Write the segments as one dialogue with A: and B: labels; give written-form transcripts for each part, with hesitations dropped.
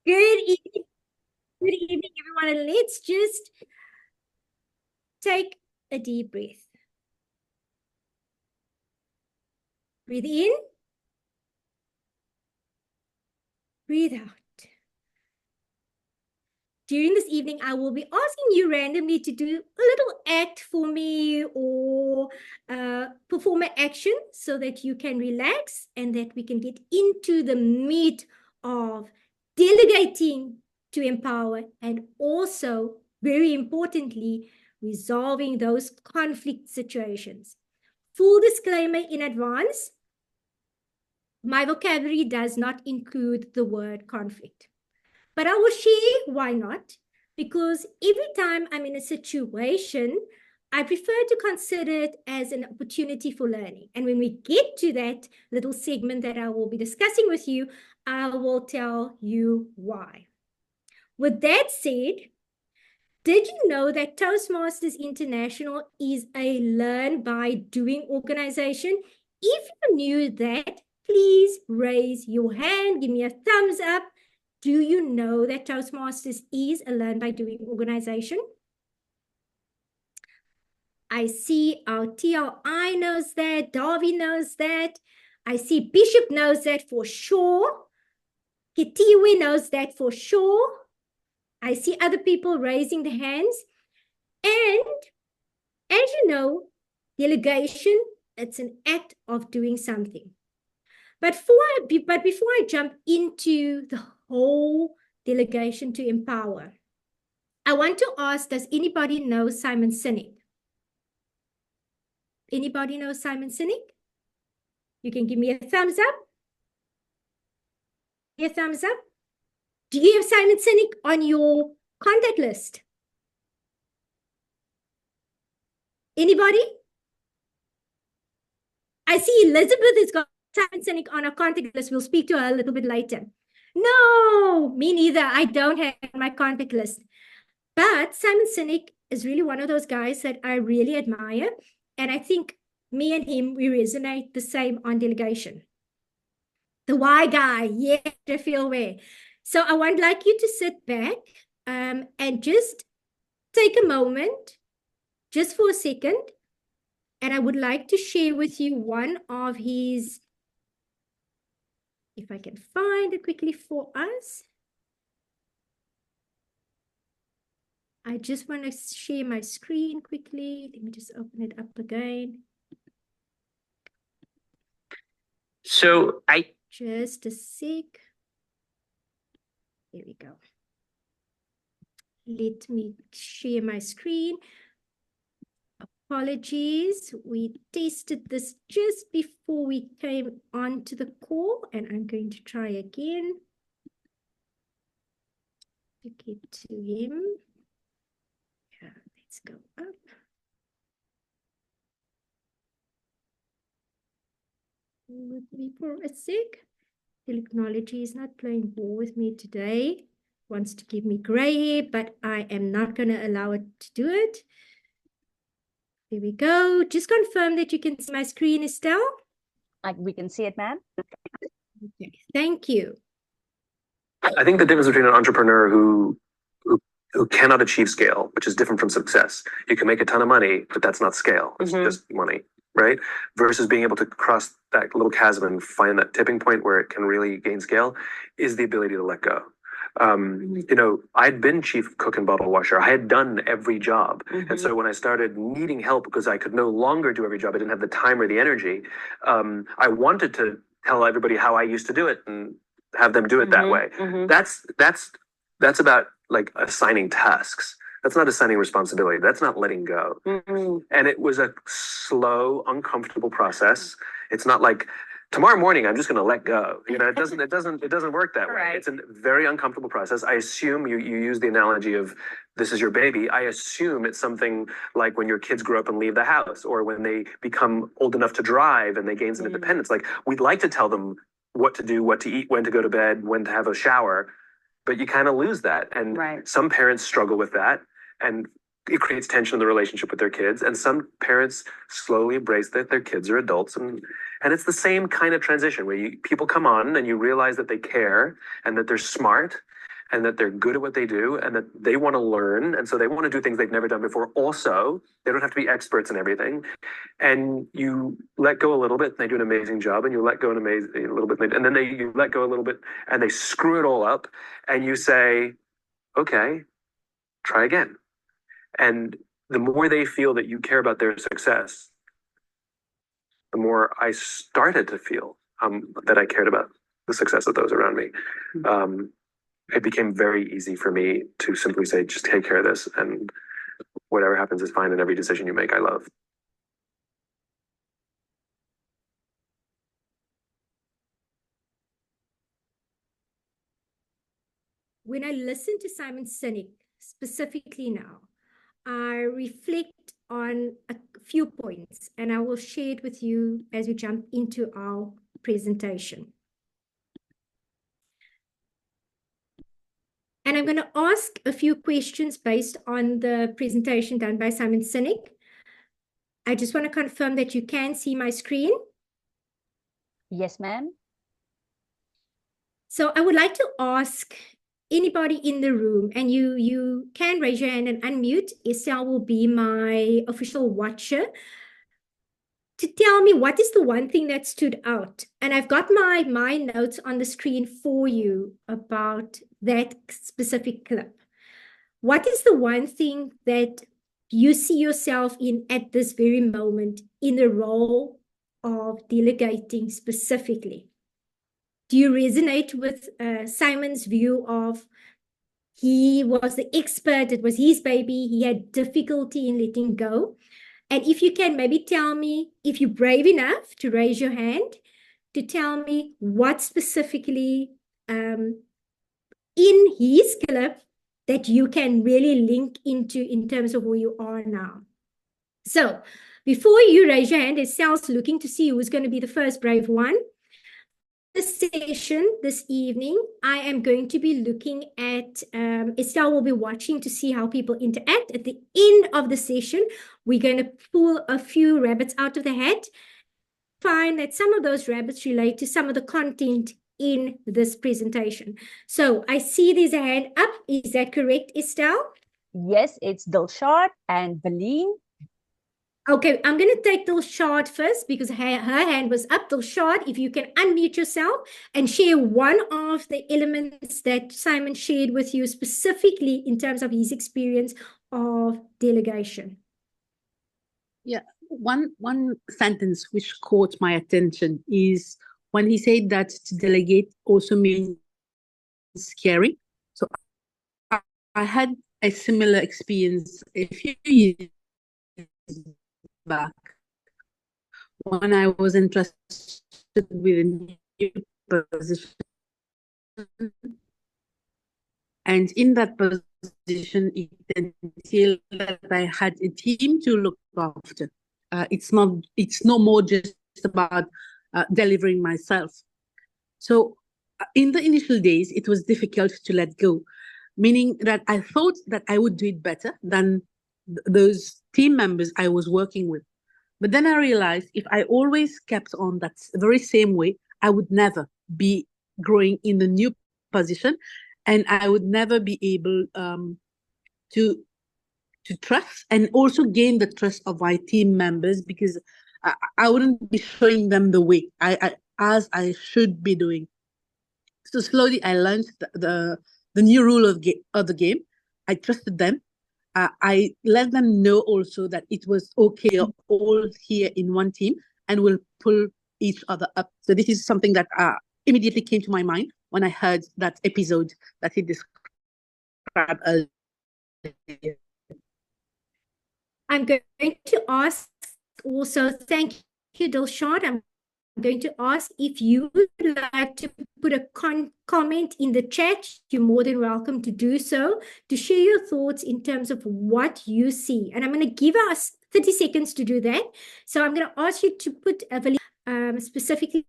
A: Good evening. Good evening, everyone. And let's just take a deep breath. Breathe in, breathe out. During this evening, I will be asking you randomly to do a little act for me or perform an action so that you can relax and that we can get into the meat of delegating to empower and also, very importantly, resolving those conflict situations. Full disclaimer in advance, my vocabulary does not include the word conflict. But I will share why not, because every time I'm in a situation, I prefer to consider it as an opportunity for learning. And when we get to that little segment that I will be discussing with you, I will tell you why. With that said, did you know that Toastmasters International is a learn by doing organization? If you knew that, please raise your hand. Give me a thumbs up. Do you know that Toastmasters is a learn by doing organization? I see our TLI knows that. Darby knows that. I see Bishop knows that for sure. Kitiwe knows that for sure. I see other people raising their hands. And as you know, delegation, it's an act of doing something. But before I jump into the whole delegation to empower, I want to ask, does anybody know Simon Sinek? Anybody know Simon Sinek? You can give me a thumbs up. A thumbs up. Do you have Simon Sinek on your contact list? Anybody? I see Elizabeth has got Simon Sinek on her contact list. We'll speak to her a little bit later. No, me neither. I don't have my contact list. But Simon Sinek is really one of those guys that I really admire. And I think me and him, we resonate the same on delegation. The why guy, yeah, I feel way. So I would like you to sit back and just take a moment, just for a second. And I would like to share with you one of his, if I can find it quickly for us. I just want to share my screen quickly. Let me just open it up again.
B: So
A: just a sec. There we go. Let me share my screen. Apologies. We tested this just before we came onto the call, and I'm going to try again to get to him. Yeah, let's go up. With me for a sec. Technology is not playing ball with me today. Wants to give me gray hair, but I am not going to allow it to do it. There we go. Just confirm that you can see my screen, Estelle.
C: We can see it, ma'am.
A: Okay, thank you.
B: I think the difference between an entrepreneur who cannot achieve scale, which is different from success. You can make a ton of money, but that's not scale. It's just money, right? Versus being able to cross that little chasm and find that tipping point where it can really gain scale is the ability to let go. You know, I'd been chief cook and bottle washer. I had done every job. And so when I started needing help because I could no longer do every job, I didn't have the time or the energy. I wanted to tell everybody how I used to do it and have them do it that way. That's about like assigning tasks. That's not assigning responsibility. That's not letting go. And it was a slow, uncomfortable process. It's not like tomorrow morning I'm just going to let go. You know, it doesn't work that way.
C: Right.
B: It's a very uncomfortable process. I assume you use the analogy of this is your baby. I assume it's something like when your kids grow up and leave the house, or when they become old enough to drive and they gain some independence. Like, we'd like to tell them what to do, what to eat, when to go to bed, when to have a shower, but you kind of lose that. And some parents struggle with that, and it creates tension in the relationship with their kids. And some parents slowly embrace that their kids are adults, and it's the same kind of transition where people come on and you realize that they care and that they're smart, and that they're good at what they do and that they want to learn. And so they want to do things they've never done before. Also, they don't have to be experts in everything. And you let go a little bit, and they do an amazing job, and you let go a little bit, and then you let go a little bit, and they screw it all up, and you say, okay, try again. And the more they feel that you care about their success, the more I started to feel that I cared about the success of those around me. It became very easy for me to simply say, just take care of this, and whatever happens is fine, and every decision you make, I love.
A: When I listen to Simon Sinek, specifically now, I reflect on a few points, and I will share it with you as we jump into our presentation. And I'm going to ask a few questions based on the presentation done by Simon Sinek. I just want to confirm that you can see my screen.
C: Yes, ma'am.
A: So I would like to ask anybody in the room, and you can raise your hand and unmute. Estelle will be my official watcher, to tell me what is the one thing that stood out. And I've got my notes on the screen for you about that specific clip. What is the one thing that you see yourself in at this very moment in the role of delegating specifically? Do you resonate with Simon's view of he was the expert, it was his baby, he had difficulty in letting go? And if you can maybe tell me, if you're brave enough to raise your hand, to tell me what specifically in his clip that you can really link into in terms of where you are now. So before you raise your hand, Estelle's looking to see who's going to be the first brave one. This session this evening, I am going to be looking at, Estelle will be watching to see how people interact. At the end of the session, we're going to pull a few rabbits out of the hat, find that some of those rabbits relate to some of the content in this presentation. So I see there's a hand up. Is that correct, Estelle?
C: Yes, it's Dilshad and Valine.
A: Okay, I'm going to take Dilshad first because her hand was up. Dilshad, if you can unmute yourself and share one of the elements that Simon shared with you specifically in terms of his experience of delegation.
D: Yeah, one sentence which caught my attention is when he said that to delegate also means caring. So I had a similar experience a few years back when I was entrusted with a new position. And in that position, it entailed that I had a team to look after. It's no more just about delivering myself. So in the initial days, it was difficult to let go, meaning that I thought that I would do it better than those team members I was working with. But then I realized if I always kept on that very same way, I would never be growing in the new position, and I would never be able to trust and also gain the trust of my team members, because I wouldn't be showing them the way as I should be doing. So slowly I learned the new rule of the game. I trusted them. I let them know also that it was okay, all here in one team, and we'll pull each other up. So this is something that immediately came to my mind when I heard that episode that he described earlier.
A: I'm going to ask also, thank you, Dilshad. I'm going to ask if you would like to put a comment in the chat. You're more than welcome to do so, to share your thoughts in terms of what you see. And I'm going to give us 30 seconds to do that. So I'm going to ask you to put specifically.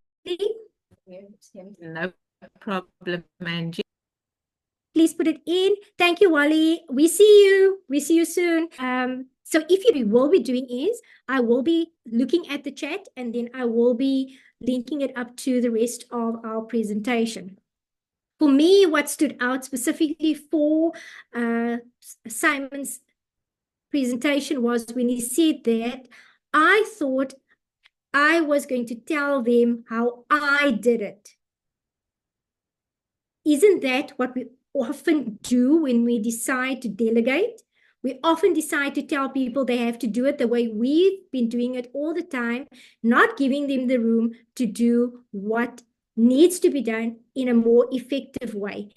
E: No problem, Angie.
A: Please put it in. Thank you, Wally. We see you. We see you soon. So if you will be doing is, I will be looking at the chat and then I will be linking it up to the rest of our presentation. For me, what stood out specifically for Simon's presentation was when he said that I thought I was going to tell them how I did it. Isn't that what we often do when we decide to delegate? We often decide to tell people they have to do it the way we've been doing it all the time, not giving them the room to do what needs to be done in a more effective way.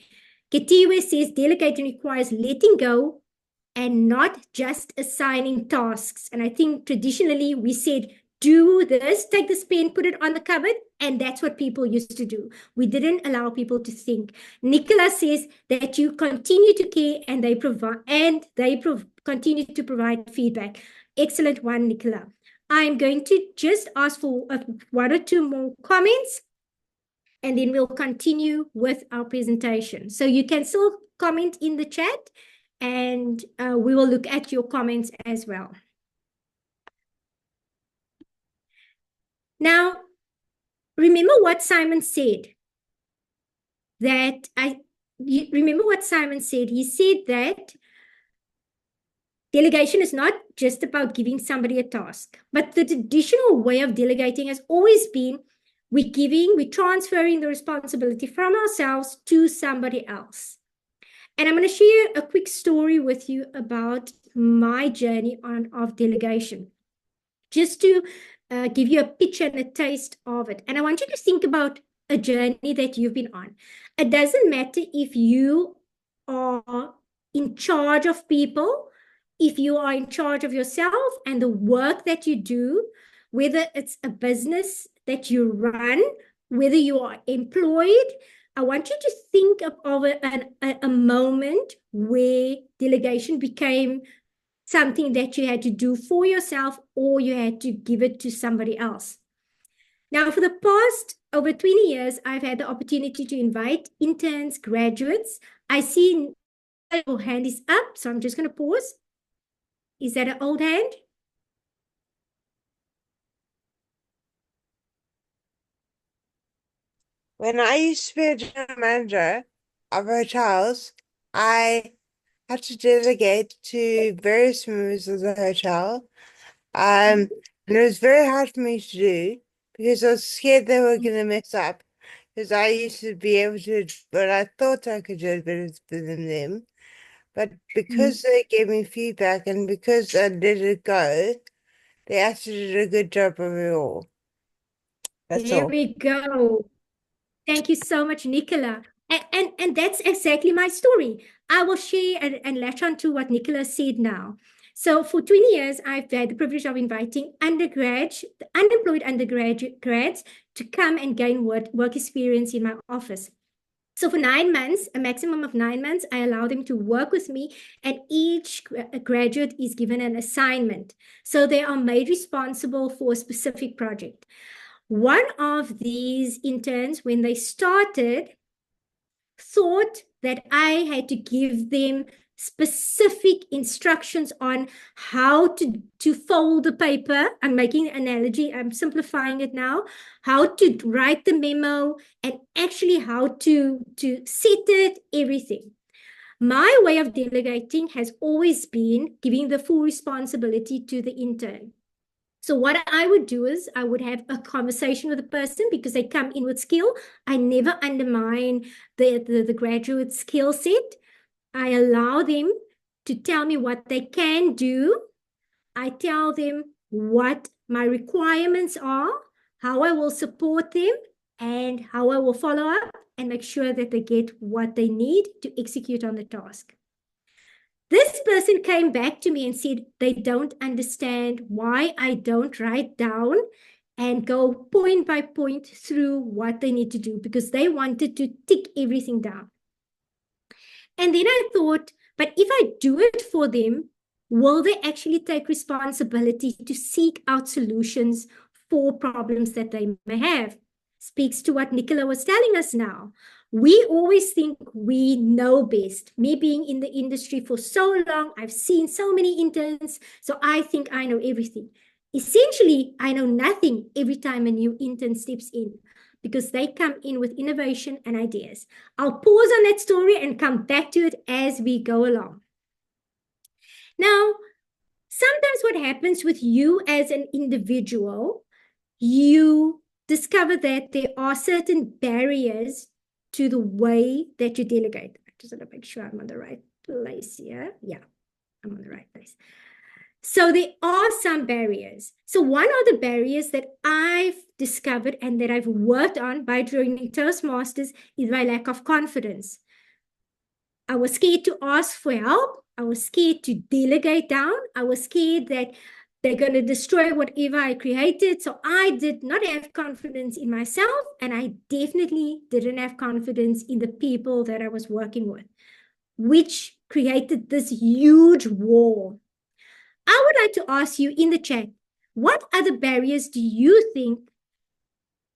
A: Ketiwe says delegating requires letting go and not just assigning tasks. And I think traditionally we said, do this, take this pen, put it on the cupboard, and that's what people used to do. We didn't allow people to think. Nicola says that you continue to care and they continue to provide feedback. Excellent one, Nicola. I'm going to just ask for one or two more comments, and then we'll continue with our presentation. So you can still comment in the chat, and we will look at your comments as well. Now, remember what Simon said. Remember what Simon said. He said that delegation is not just about giving somebody a task, but the traditional way of delegating has always been we're transferring the responsibility from ourselves to somebody else. And I'm going to share a quick story with you about my journey of delegation, just to give you a picture and a taste of it. And I want you to think about a journey that you've been on. It doesn't matter if you are in charge of people, if you are in charge of yourself and the work that you do, whether it's a business that you run, whether you are employed. I want you to think of a moment where delegation became something that you had to do for yourself or you had to give it to somebody else. Now, for the past over 20 years, I've had the opportunity to invite interns, graduates. I see your hand is up, so I'm just going to pause. Is that an old hand?
F: When I used to be a general manager of hotels, I had to delegate to various members of the hotel. And it was very hard for me to do because I was scared they were going to mess up. Because I used to be able to, but I thought I could do it better than them. But because they gave me feedback and because I let it go, they actually did a good job of it all. That's
A: There
F: all.
A: we go. Thank you so much, Nicola. And that's exactly my story. I will share and latch on to what Nicola said now. So for 20 years, I've had the privilege of inviting unemployed undergrads to come and gain work experience in my office. So for 9 months, a maximum of 9 months, I allow them to work with me, and each graduate is given an assignment. So they are made responsible for a specific project. One of these interns, when they started, thought that I had to give them specific instructions on how to fold the paper. I'm making an analogy. I'm simplifying it now. How to write the memo and actually how to set it, everything. My way of delegating has always been giving the full responsibility to the intern. So what I would do is I would have a conversation with the person because they come in with skill. I never undermine the graduate skill set. I allow them to tell me what they can do. I tell them what my requirements are, how I will support them, and how I will follow up and make sure that they get what they need to execute on the task. This person came back to me and said they don't understand why I don't write down and go point by point through what they need to do because they wanted to tick everything down. And then I thought, but if I do it for them, will they actually take responsibility to seek out solutions for problems that they may have? Speaks to what Nicola was telling us now. We always think we know best. Me being in the industry for so long, I've seen so many interns, so I think I know everything. Essentially, I know nothing every time a new intern steps in. because they come in with innovation and ideas. I'll pause on that story and come back to it as we go along. Now, sometimes what happens with you as an individual, you discover that there are certain barriers to the way that you delegate. I just want to make sure I'm on the right place here. Yeah, I'm on the right place. So there are some barriers. So one of the barriers that I've discovered and that I've worked on by joining Toastmasters is my lack of confidence. I was scared to ask for help. I was scared to delegate down. I was scared that they're going to destroy whatever I created. So I did not have confidence in myself, and I definitely didn't have confidence in the people that I was working with, which created this huge wall. I would like to ask you in the chat, what other barriers do you think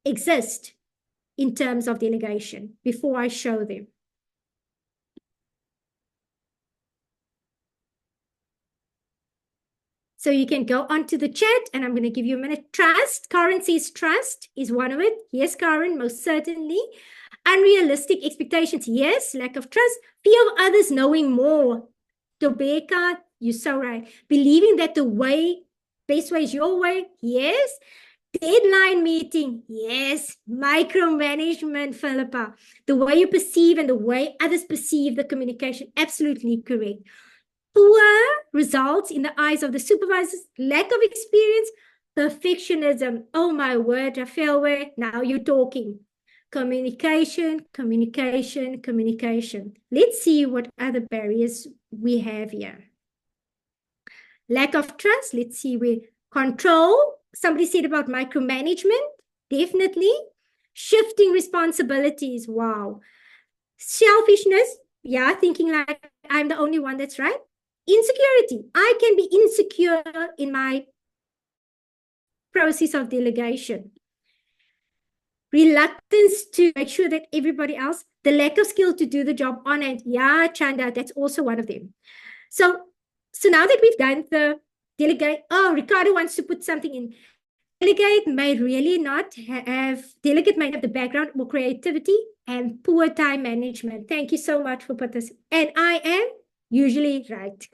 A: exist in terms of delegation before I show them? So you can go onto the chat, and I'm going to give you a minute. Trust. Karen says trust is one of it. Yes, Karen, most certainly. Unrealistic expectations. Yes, lack of trust. Fear of others knowing more. Tobeka, you're so right. Believing that the best way is your way. Yes. Deadline meeting. Yes. Micromanagement, Philippa. The way you perceive and the way others perceive the communication. Absolutely correct. Poor results in the eyes of the supervisors, lack of experience, perfectionism. Oh my word, Rafael, now you're talking. Communication, communication, communication. Let's see what other barriers we have here. Lack of trust. Let's see where control. Somebody said about micromanagement. Definitely. Shifting responsibilities. Wow. Selfishness. Yeah, thinking like I'm the only one that's right. Insecurity. I can be insecure in my process of delegation. Reluctance to make sure that everybody else, the lack of skill to do the job on it. Yeah, Chanda, that's also one of them. So now that we've done the delegate, oh, Ricardo wants to put something in. Delegate may really not have, delegate may have the background or creativity and poor time management. Thank you so much for putting this. And I am usually right.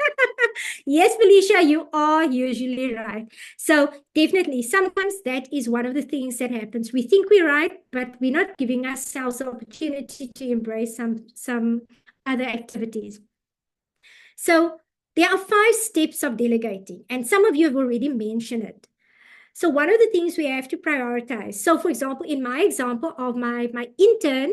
A: Yes, Felicia, you are usually right. So definitely, sometimes that is one of the things that happens. We think we're right, but we're not giving ourselves the opportunity to embrace some other activities. So there are 5 steps of delegating, and some of you have already mentioned it. So one of the things we have to prioritize. So for example, in my example of my intern,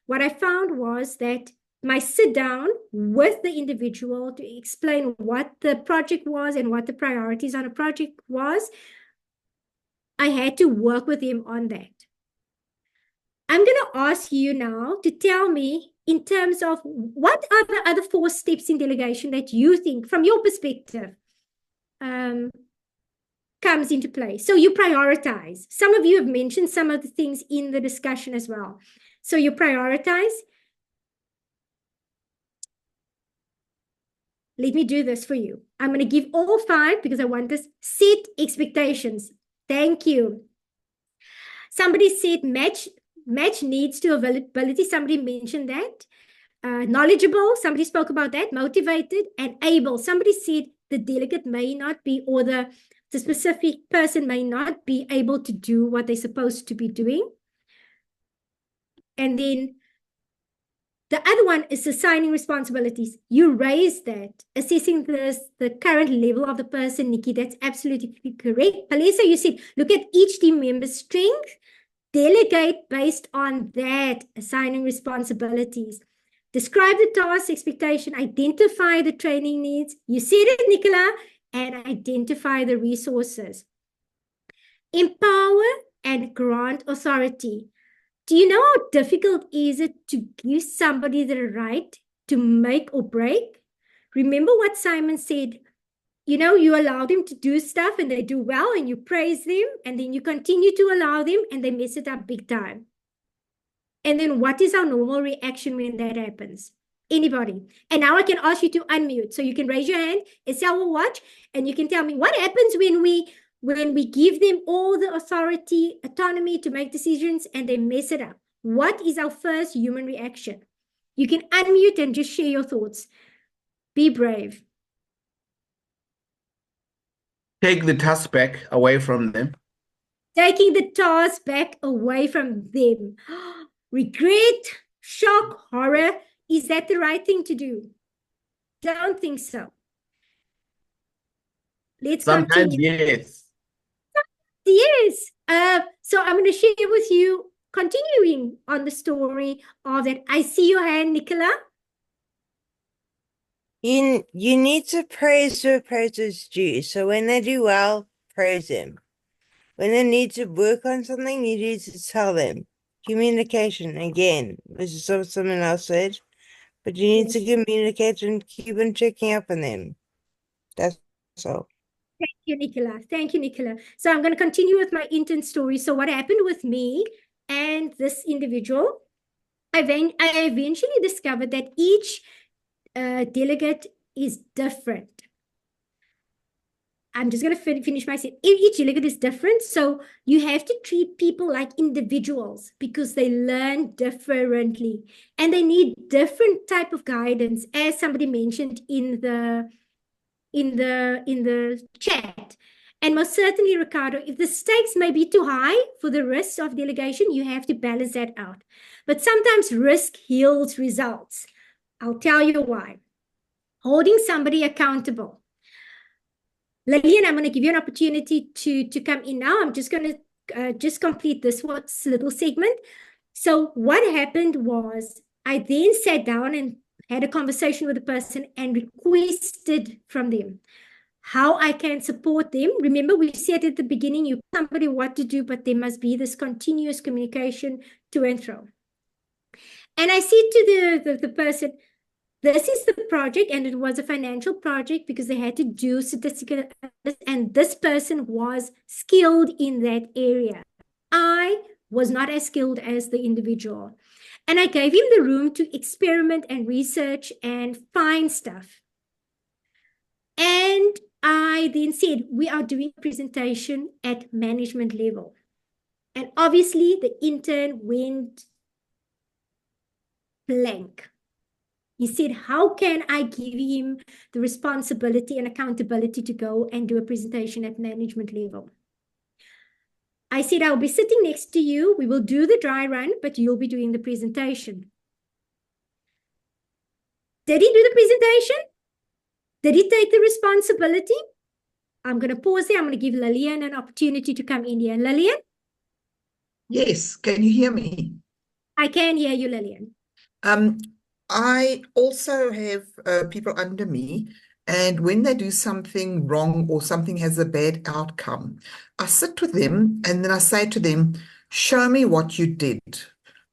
A: what I found was that my sit down with the individual to explain what the project was and what the priorities on a project was, I had to work with him on that. I'm going to ask you now to tell me in terms of what are the other 4 steps in delegation that you think from your perspective comes into play. So you prioritize. Some of you have mentioned some of the things in the discussion as well. So you prioritize. Let me do this for you. I'm going to give all 5 because I want this. Set expectations. Thank you. Somebody said match needs to availability. Somebody mentioned that. Knowledgeable. Somebody spoke about that. Motivated and able. Somebody said the delegate may not be, or the specific person may not be able to do what they're supposed to be doing. And then the other one is assigning responsibilities. You raised that, assessing the current level of the person, Nikki. That's absolutely correct. Palesa, you said, look at each team member's strength, delegate based on that, assigning responsibilities. Describe the task expectation, identify the training needs. You said it, Nicola, and identify the resources. Empower and grant authority. Do you know how difficult is it to give somebody the right to make or break? Remember what Simon said, you know, you allow them to do stuff and they do well and you praise them, and then you continue to allow them and they mess it up big time. And then what is our normal reaction when that happens? Anybody? And now I can ask you to unmute. So you can raise your hand, Estelle will watch, and you can tell me what happens when we when we give them all the authority, autonomy to make decisions, and they mess it up? What is our first human reaction? You can unmute and just share your thoughts. Be brave.
G: Take the task back away from them.
A: Taking the task back away from them. Regret, shock, horror. Is that the right thing to do? Don't think so. Let's
G: Sometimes,
A: continue.
G: yes.
A: Yes. So I'm going to share with you, continuing on the story of that. I see your hand, Nicola.
F: You need to praise where praise is due. So when they do well, praise them. When they need to work on something, you need to tell them. Communication, again, this is what someone else said. But you need to communicate and keep on checking up on them. That's all.
A: Thank you, Nicola. Thank you, Nicola. So I'm going to continue with my intern story. So what happened with me and this individual, I eventually discovered that each delegate is different. I'm just going to finish my set. Each delegate is different. So you have to treat people like individuals because they learn differently and they need different type of guidance, as somebody mentioned in the chat. And most certainly, Ricardo, if the stakes may be too high for the risk of delegation, you have to balance that out. But sometimes risk yields results. I'll tell you why. Holding somebody accountable. Lillian, I'm going to give you an opportunity to come in now. I'm just going to just complete this little segment. So what happened was I then sat down and had a conversation with the person and requested from them how I can support them. Remember, we said at the beginning, you tell somebody what to do, but there must be this continuous communication to and fro. And I said to the person, this is the project, and it was a financial project because they had to do statistical analysis, and this person was skilled in that area. I was not as skilled as the individual. And I gave him the room to experiment and research and find stuff. And I then said, we are doing a presentation at management level. And obviously the intern went blank. He said, how can I give him the responsibility and accountability to go and do a presentation at management level? I said, I'll be sitting next to you. We will do the dry run, but you'll be doing the presentation. Did he do the presentation? Did he take the responsibility? I'm going to pause there. I'm going to give Lillian an opportunity to come in here. Lillian?
H: Yes, can you hear me?
A: I can hear you, Lillian.
H: I also have people under me, and when they do something wrong or something has a bad outcome, I sit with them and then I say to them, show me what you did.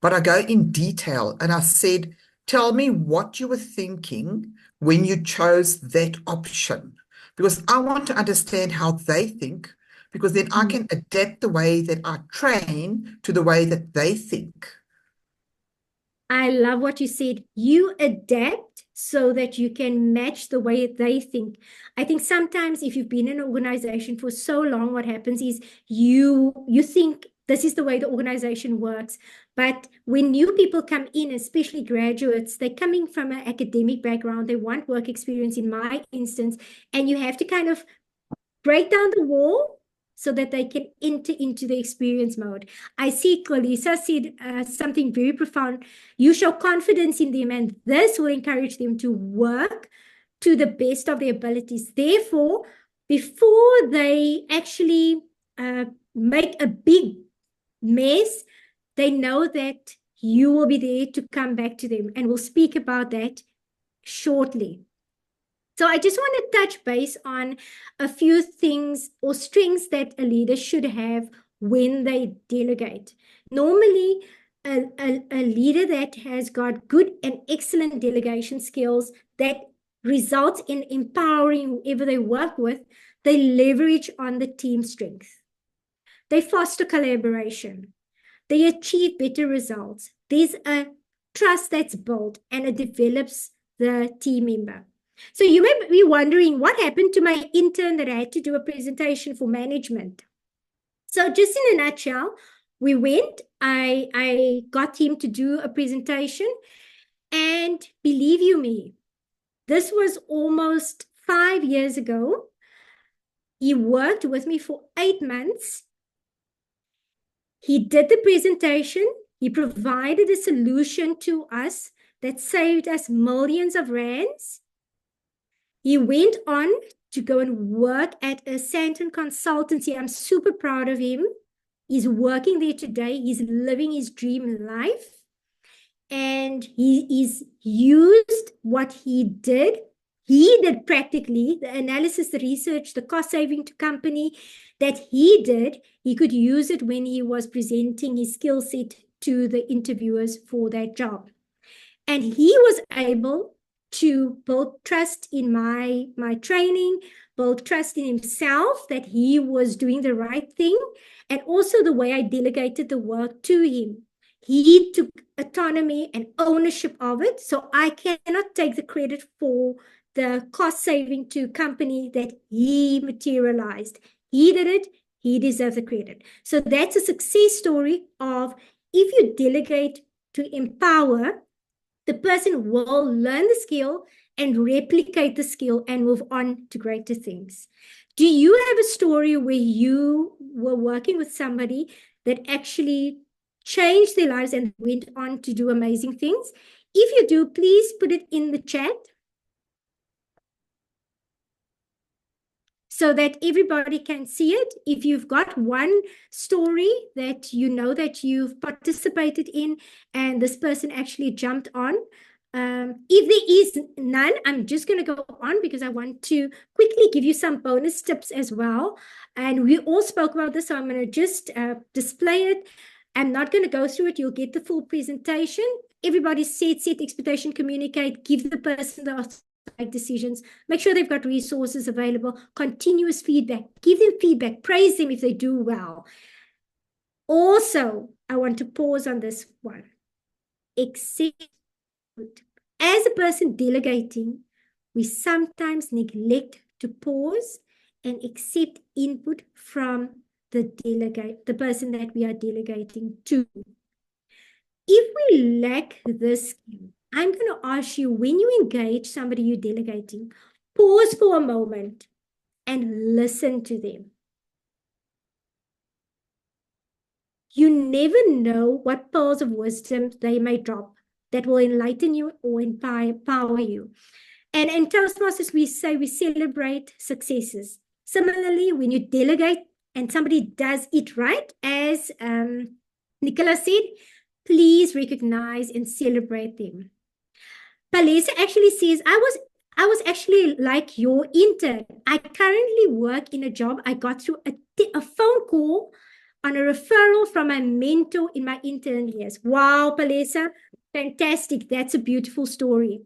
H: But I go in detail and I said, tell me what you were thinking when you chose that option, because I want to understand how they think, because then I can adapt the way that I train to the way that they think.
A: I love what you said. You adapt so that you can match the way they think. I think sometimes if you've been in an organization for so long, what happens is you think this is the way the organization works. But when new people come in, especially graduates, they're coming from an academic background. They want work experience in my instance, and you have to kind of break down the wall so that they can enter into the experience mode. I see Kolisa said something very profound. You show confidence in them, and this will encourage them to work to the best of their abilities. Therefore, before they actually make a big mess, they know that you will be there to come back to them, and we'll speak about that shortly. So I just want to touch base on a few things or strengths that a leader should have when they delegate. Normally, a leader that has got good and excellent delegation skills that results in empowering whoever they work with, they leverage on the team strength. They foster collaboration. They achieve better results. There's a trust that's built and it develops the team member. So you may be wondering what happened to my intern that I had to do a presentation for management. So just in a nutshell, we went, I got him to do a presentation, and believe you me, this was almost 5 years ago. He worked with me for 8 months. He did the presentation. He provided a solution to us that saved us millions of rands. He went on to go and work at a Santon consultancy. I'm super proud of him. He's working there today. He's living his dream life. And he's used what he did. He did practically the analysis, the research, the cost saving to company that he did. He could use it when he was presenting his skill set to the interviewers for that job. And he was able to build trust in my training, build trust in himself that he was doing the right thing, and also the way I delegated the work to him. He took autonomy and ownership of it, so I cannot take the credit for the cost saving to company that he materialized. He did it, he deserves the credit. So that's a success story of if you delegate to empower, the person will learn the skill and replicate the skill and move on to greater things. Do you have a story where you were working with somebody that actually changed their lives and went on to do amazing things? If you do, please put it in the chat so that everybody can see it. If you've got one story that you know that you've participated in and this person actually jumped on, if there is none, I'm just going to go on because I want to quickly give you some bonus tips as well. And we all spoke about this, so I'm going to just display it. I'm not going to go through it. You'll get the full presentation. Everybody set expectation, communicate, give the person the make decisions, make sure they've got resources available, continuous feedback, give them feedback, praise them if they do well. Also, I want to pause on this one. Accept. As a person delegating, we sometimes neglect to pause and accept input from the person that we are delegating to. If we lack this skill, I'm going to ask you, when you engage somebody you're delegating, pause for a moment and listen to them. You never know what pearls of wisdom they may drop that will enlighten you or empower you. And in Toastmasters, we say we celebrate successes. Similarly, when you delegate and somebody does it right, as Nicola said, please recognize and celebrate them. Palesa actually says, I was actually like your intern. I currently work in a job I got through a phone call on a referral from my mentor in my intern years. Wow, Palesa, fantastic. That's a beautiful story.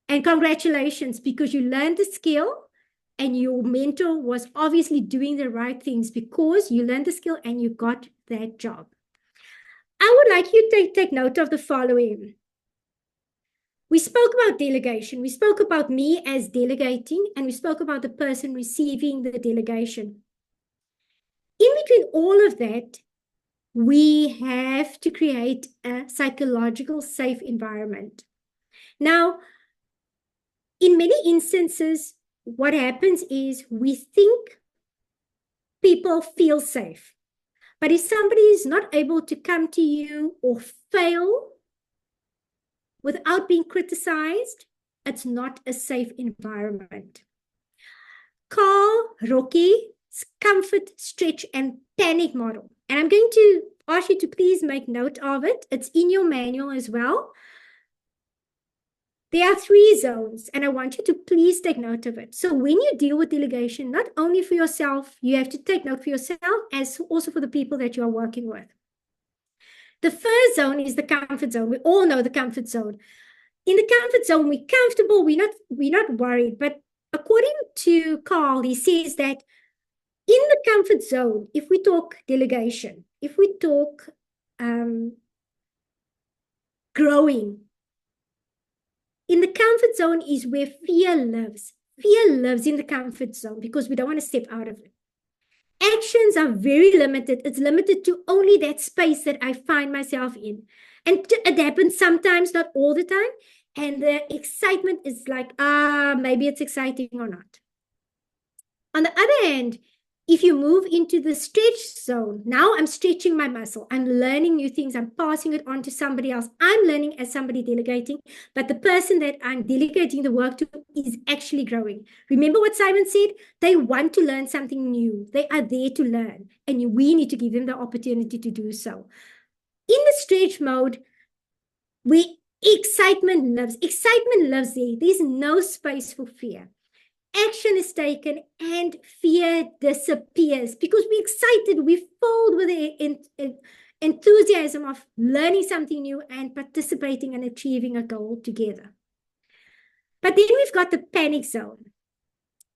A: And congratulations, because you learned the skill and your mentor was obviously doing the right things because you learned the skill and you got that job. I would like you to take note of the following. We spoke about delegation. We spoke about me as delegating, and we spoke about the person receiving the delegation. In between all of that, we have to create a psychological safe environment. Now, in many instances, what happens is we think people feel safe. But if somebody is not able to come to you or fail without being criticized, it's not a safe environment. Carl Rocky's comfort, stretch, and panic model. And I'm going to ask you to please make note of it. It's in your manual as well. There are 3 zones, and I want you to please take note of it. So when you deal with delegation, not only for yourself, you have to take note for yourself, as also for the people that you are working with. The first zone is the comfort zone. We all know the comfort zone. In the comfort zone, we're comfortable, we're not worried. But according to Carl, he says that in the comfort zone, if we talk delegation, if we talk growing, In the comfort zone is where fear lives. Fear lives in the comfort zone because we don't want to step out of it. Actions are very limited. It's limited to only that space that I find myself in. And it happens sometimes, not all the time. And the excitement is like, maybe it's exciting or not. On the other hand, if you move into the stretch zone, now I'm stretching my muscle. I'm learning new things. I'm passing it on to somebody else. I'm learning as somebody delegating, but the person that I'm delegating the work to is actually growing. Remember what Simon said? They want to learn something new. They are there to learn, and we need to give them the opportunity to do so. In the stretch mode, excitement lives there. There's no space for fear. Action is taken and fear disappears because we're excited, we're filled with the enthusiasm of learning something new and participating and achieving a goal together. But then we've got the panic zone.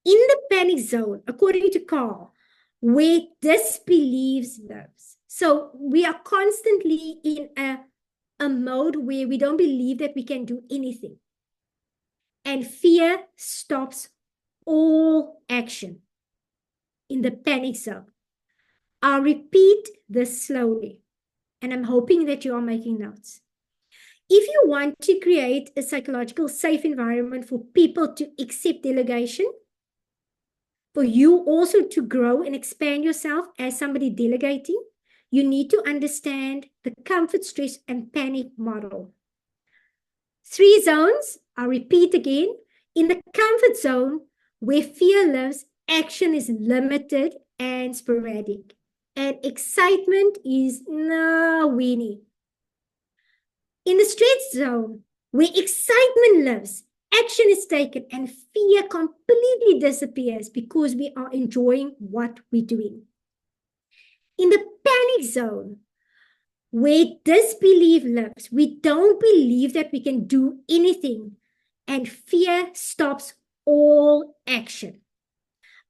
A: In the panic zone, according to Carl, where disbelief lives. So we are constantly in a mode where we don't believe that we can do anything. And fear stops all action in the panic zone. I'll repeat this slowly, and I'm hoping that you are making notes. If you want to create a psychological safe environment for people to accept delegation, for you also to grow and expand yourself as somebody delegating, you need to understand the comfort, stress, and panic model. 3 zones, I'll repeat again. In the comfort zone, where fear lives, action is limited and sporadic. And excitement is weenie. In the stretch zone, where excitement lives, action is taken and fear completely disappears because we are enjoying what we're doing. In the panic zone, where disbelief lives, we don't believe that we can do anything, and fear stops all action.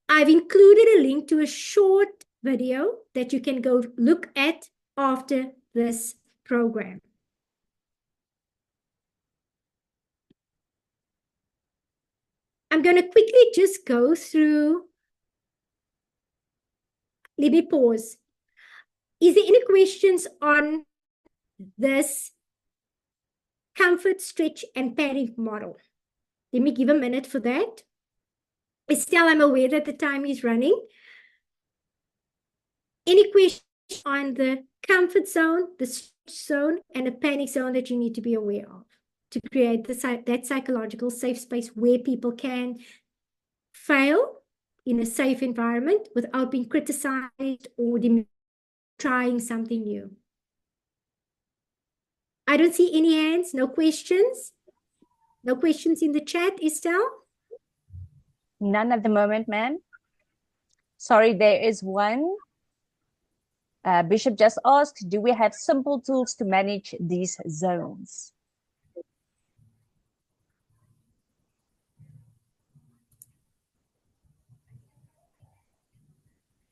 A: I've included a link to a short video that you can go look at after this program. I'm going to quickly just go through. Let me pause. Is there any questions on this comfort, stretch, and panic model? Let me give a minute for that. Estelle, I'm aware that the time is running. Any questions on the comfort zone, the stretch zone, and the panic zone that you need to be aware of to create that psychological safe space where people can fail in a safe environment without being criticized or trying something new? I don't see any hands, no questions. No questions in the chat, Estelle?
C: None at the moment, ma'am. Sorry, there is one. Bishop just asked, do we have simple tools to manage these zones?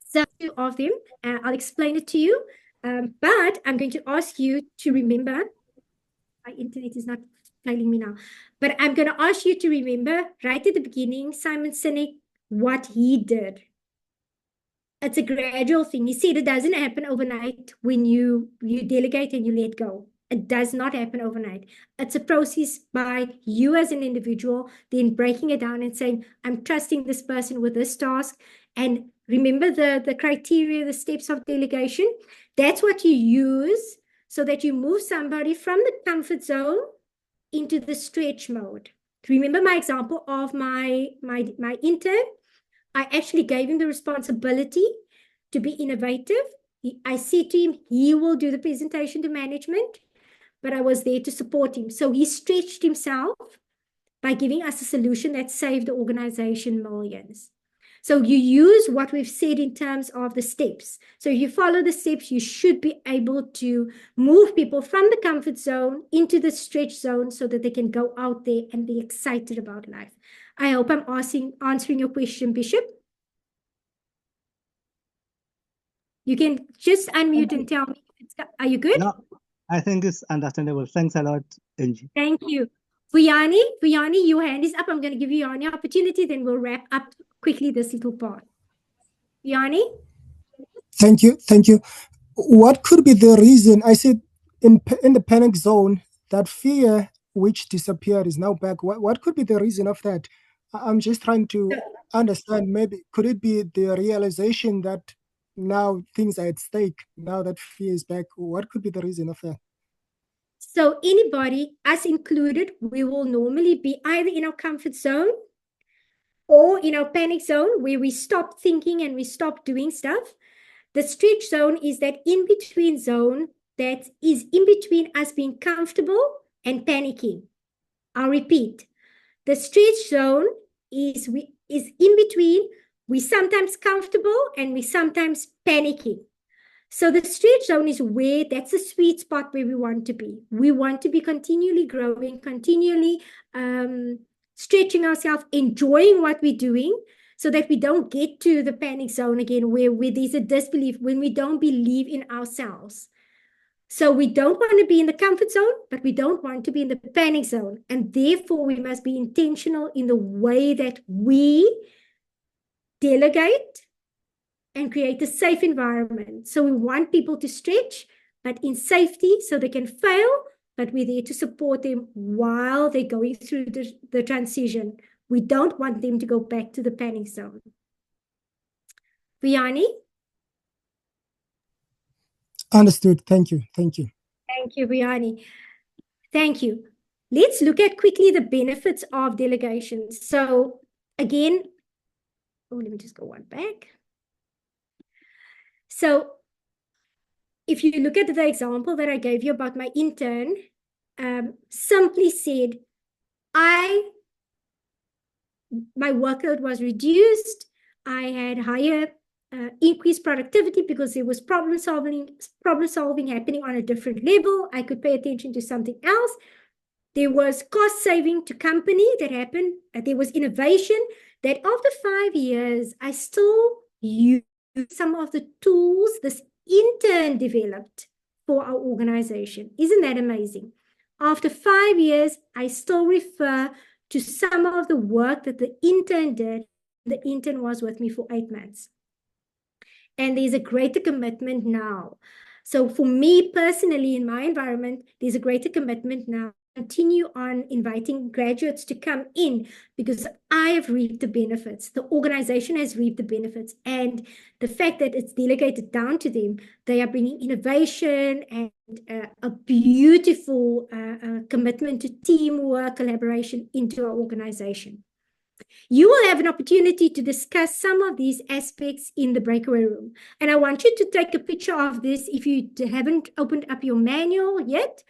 A: So two of them, I'll explain it to you, but I'm going to ask you to remember, my internet is not failing me now, but I'm going to ask you to remember right at the beginning, Simon Sinek, what he did. It's a gradual thing. He said it doesn't happen overnight when you delegate and you let go. It does not happen overnight. It's a process by you as an individual, then breaking it down and saying, I'm trusting this person with this task. And remember the criteria, the steps of delegation. That's what you use so that you move somebody from the comfort zone into the stretch mode. Remember my example of my intern? I actually gave him the responsibility to be innovative. I said to him, he will do the presentation to management, but I was there to support him. So he stretched himself by giving us a solution that saved the organization millions. So you use what we've said in terms of the steps. So if you follow the steps, you should be able to move people from the comfort zone into the stretch zone so that they can go out there and be excited about life. I hope I'm answering your question, Bishop. You can just unmute and tell me. Are you good?
I: No, I think it's understandable. Thanks a lot, Angie.
A: Thank you. Vuyani, your hand is up. I'm going to give you an opportunity, then we'll wrap up quickly this little part. Vuyani?
I: Thank you. Thank you. What could be the reason? I said in the panic zone, that fear which disappeared is now back. What could be the reason of that? I'm just trying to understand. Maybe could it be the realization that now things are at stake, now that fear is back? What could be the reason of that?
A: So anybody, us included, we will normally be either in our comfort zone or in our panic zone where we stop thinking and we stop doing stuff. The stretch zone is that in-between zone that is in between us being comfortable and panicking. I'll repeat. The stretch zone is in between. We sometimes comfortable and we sometimes panicking. So the stretch zone is where that's the sweet spot where we want to be. We want to be continually growing, continually stretching ourselves, enjoying what we're doing, so that we don't get to the panic zone again, where there's a disbelief, when we don't believe in ourselves. So we don't want to be in the comfort zone, but we don't want to be in the panic zone. And therefore, we must be intentional in the way that we delegate and create a safe environment. So we want people to stretch, but in safety, so they can fail, but we're there to support them while they're going through the transition. We don't want them to go back to the panic zone. Vuyani?
I: Understood. Thank you. Thank you.
A: Thank you, Vuyani. Thank you. Let's look at quickly the benefits of delegation. So again, let me just go one back. So if you look at the example that I gave you about my intern, simply said, my workload was reduced. I had higher increased productivity because there was problem solving happening on a different level. I could pay attention to something else. There was cost saving to company that happened. There was innovation that after 5 years, I still use some of the tools this intern developed for our organization. Isn't that amazing? After 5 years, I still refer to some of the work that the intern did. The intern was with me for 8 months. And there's a greater commitment now. So for me personally, in my environment, there's a greater commitment now. Continue on inviting graduates to come in because I have reaped the benefits. The organization has reaped the benefits. And the fact that it's delegated down to them, they are bringing innovation and a beautiful commitment to teamwork, collaboration into our organization. You will have an opportunity to discuss some of these aspects in the breakaway room. And I want you to take a picture of this if you haven't opened up your manual yet.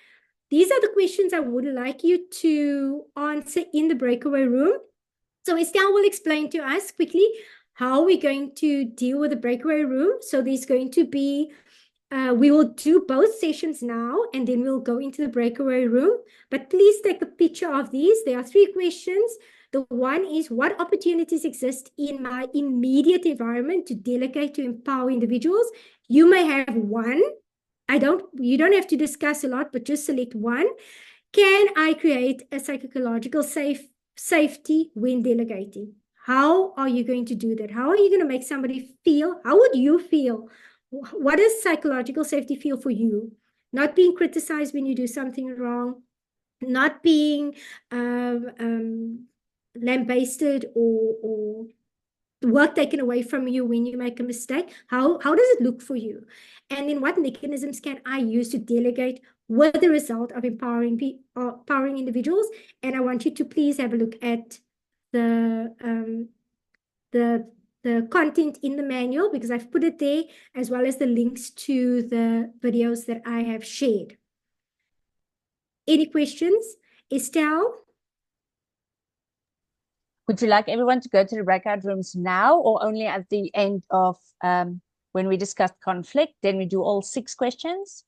A: These are the questions I would like you to answer in the breakaway room. So Estelle will explain to us quickly how we're going to deal with the breakaway room. So there's going to be, we will do both sessions now, and then we'll go into the breakaway room. But please take a picture of these. There are 3 questions. The one is, what opportunities exist in my immediate environment to delegate, to empower individuals? You may have one. You don't have to discuss a lot, but just select one. Can I create a psychological safety when delegating? How are you going to do that? How are you going to make somebody feel? How would you feel? What does psychological safety feel for you? Not being criticized when you do something wrong, not being lambasted or work taken away from you when you make a mistake. How does it look for you? And then what mechanisms can I use to delegate with the result of empowering individuals? And I want you to please have a look at the content in the manual, because I've put it there, as well as the links to the videos that I have shared. Any questions? Estelle?
C: Would you like everyone to go to the breakout rooms now, or only at the end of when we discuss conflict? Then we do all 6 questions?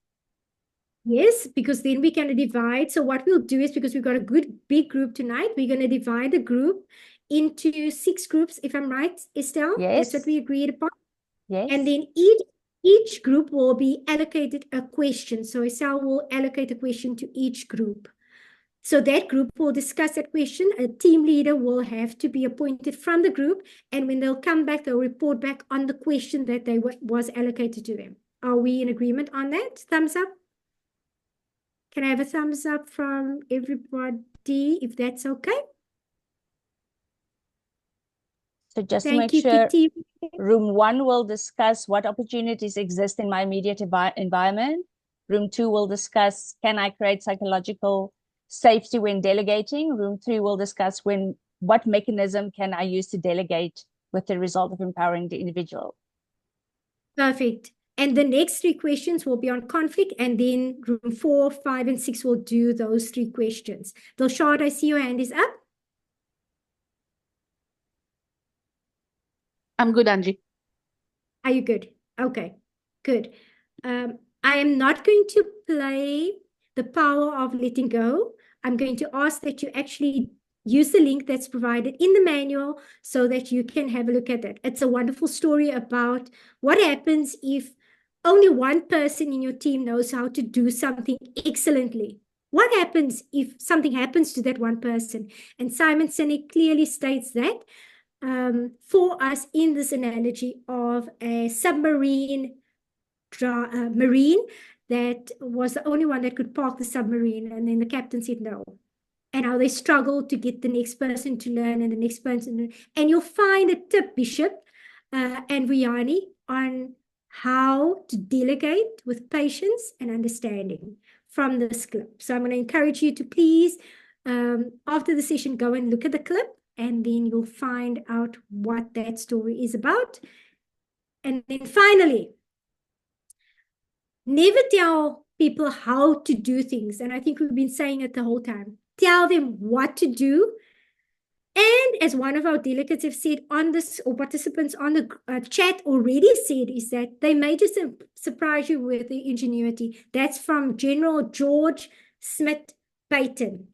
A: Yes, because then we can divide. So what we'll do is, because we've got a good big group tonight, we're going to divide the group into 6 groups, if I'm right, Estelle?
C: Yes.
A: That's what we agreed upon.
C: Yes.
A: And then each group will be allocated a question. So Estelle will allocate a question to each group. So that group will discuss that question. A team leader will have to be appointed from the group, and when they'll come back, they'll report back on the question that was allocated to them. Are we in agreement on that? Thumbs up. Can I have a thumbs up from everybody, if that's okay?
C: So just to
A: Thank
C: make
A: you,
C: sure,
A: Kitty.
C: room 1 will discuss what opportunities exist in my immediate environment. Room 2 will discuss, can I create psychological safety when delegating? Room 3 will discuss what mechanism can I use to delegate with the result of empowering the individual.
A: Perfect. And the next 3 questions will be on conflict, and then room 4, 5, and 6 will do those 3 questions. Dilshad, I see your hand is up.
D: I'm good, Angie.
A: Are you good? Okay, good. I am not going to play the power of letting go. I'm going to ask that you actually use the link that's provided in the manual so that you can have a look at it. It's a wonderful story about what happens if only one person in your team knows how to do something excellently. What happens if something happens to that one person? And Simon Sinek clearly states that for us in this analogy of a submarine marine that was the only one that could park the submarine, and then the captain said no, and how they struggled to get the next person to learn and the next person. And you'll find a tip, Bishop and Riani, on how to delegate with patience and understanding from this clip. So I'm going to encourage you to please, after the session, go and look at the clip, and then you'll find out what that story is about. And then finally, never tell people how to do things. And I think we've been saying it the whole time. Tell them what to do. And as one of our delegates have said on this, or participants on the chat already said, is that they may just surprise you with their ingenuity. That's from General George Smith Payton.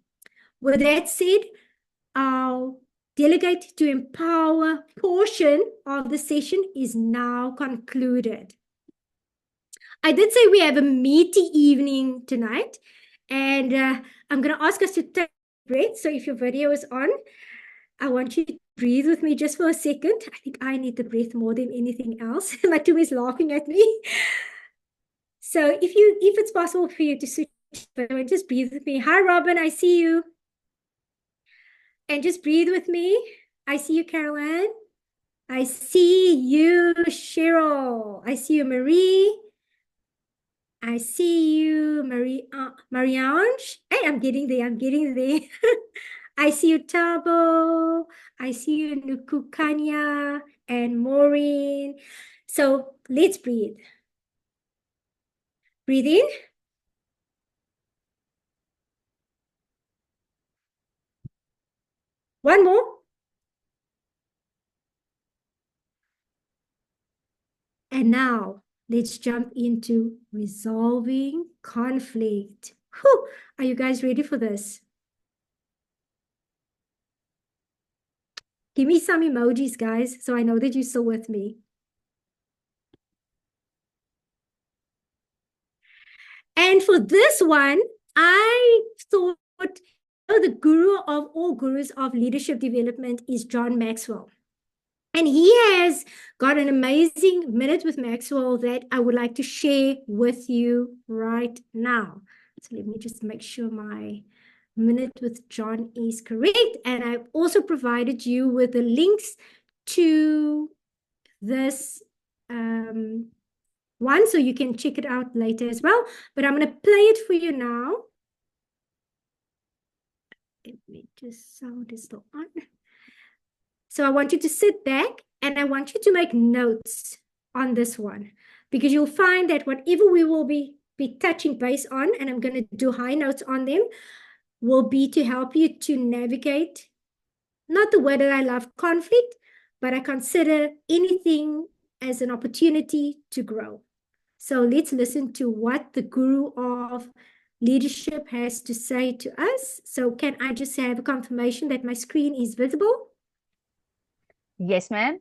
A: With that said, our Delegate to Empower portion of the session is now concluded. I did say we have a meaty evening tonight, and I'm going to ask us to take a breath. So if your video is on, I want you to breathe with me just for a second. I think I need the breath more than anything else. My team is laughing at me. So if it's possible for you to switch, just breathe with me. Hi, Robin, I see you. And just breathe with me. I see you, Caroline. I see you, Cheryl. I see you, Marie. I see you, Marie-Ange. Hey, I'm getting there. I see you, Tabo. I see you, Nukukanya and Maureen. So let's breathe. Breathe in. One more. And now let's jump into resolving conflict. Whew. Are you guys ready for this? Give me some emojis, guys, so I know that you're still with me. And for this one, I thought the guru of all gurus of leadership development is John Maxwell. And he has got an amazing minute with Maxwell that I would like to share with you right now. So let me just make sure my minute with John is correct. And I've also provided you with the links to this one, so you can check it out later as well. But I'm going to play it for you now. Let me just, sound is still on. So I want you to sit back and I want you to make notes on this one, because you'll find that whatever we will be touching base on, and I'm going to do high notes on them, will be to help you to navigate, not the word that I love, conflict, but I consider anything as an opportunity to grow. So let's listen to what the guru of leadership has to say to us. So can I just have a confirmation that my screen is visible?
C: Yes, ma'am.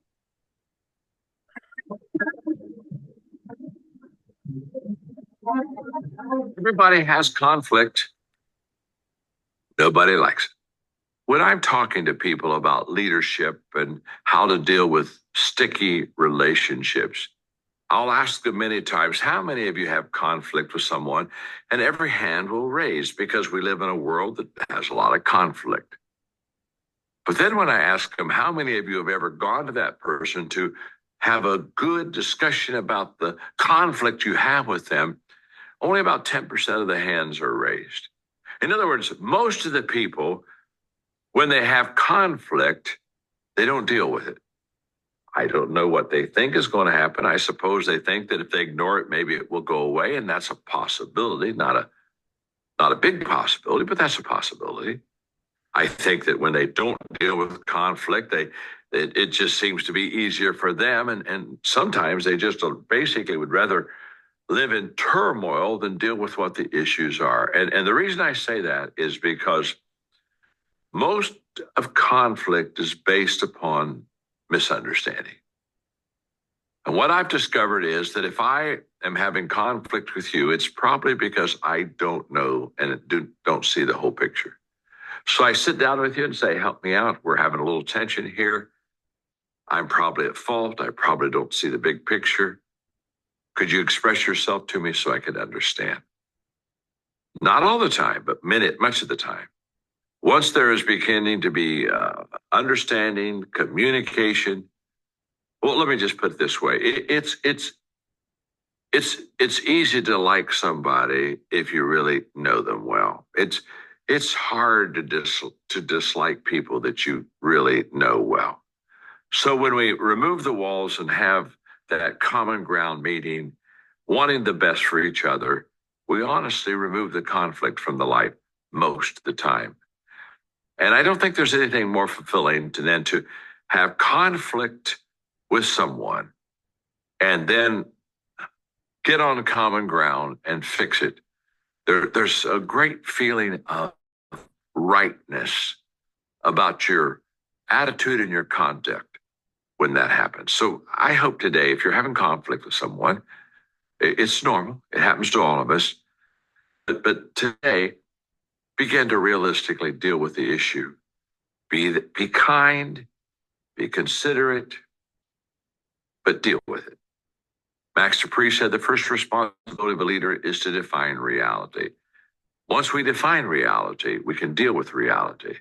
J: Everybody has conflict. Nobody likes it. When I'm talking to people about leadership and how to deal with sticky relationships, I'll ask them many times, how many of you have conflict with someone? And every hand will raise because we live in a world that has a lot of conflict. But then when I ask them, how many of you have ever gone to that person to have a good discussion about the conflict you have with them, only about 10% of the hands are raised. In other words, most of the people, when they have conflict, they don't deal with it. I don't know what they think is going to happen. I suppose they think that if they ignore it, maybe it will go away, and that's a possibility, not a big possibility, but that's a possibility. I think that when they don't deal with conflict, it just seems to be easier for them, and sometimes they just basically would rather live in turmoil than deal with what the issues are. And the reason I say that is because most of conflict is based upon misunderstanding. And what I've discovered is that if I am having conflict with you, it's probably because I don't know and don't see the whole picture. So I sit down with you and say, help me out. We're having a little tension here. I'm probably at fault. I probably don't see the big picture. Could you express yourself to me so I could understand? Not all the time, but much of the time. Once there is beginning to be understanding, communication, well, let me just put it this way. It's easy to like somebody if you really know them well. It's hard to dislike people that you really know well. So when we remove the walls and have that common ground meeting, wanting the best for each other, we honestly remove the conflict from the life most of the time. And I don't think there's anything more fulfilling than to have conflict with someone and then get on common ground and fix it. There's a great feeling of rightness about your attitude and your conduct when that happens. So I hope today, if you're having conflict with someone, it's normal. It happens to all of us. But today, begin to realistically deal with the issue. Be kind, be considerate, but deal with it. Max Dupree said the first responsibility of a leader is to define reality. Once we define reality, we can deal with reality.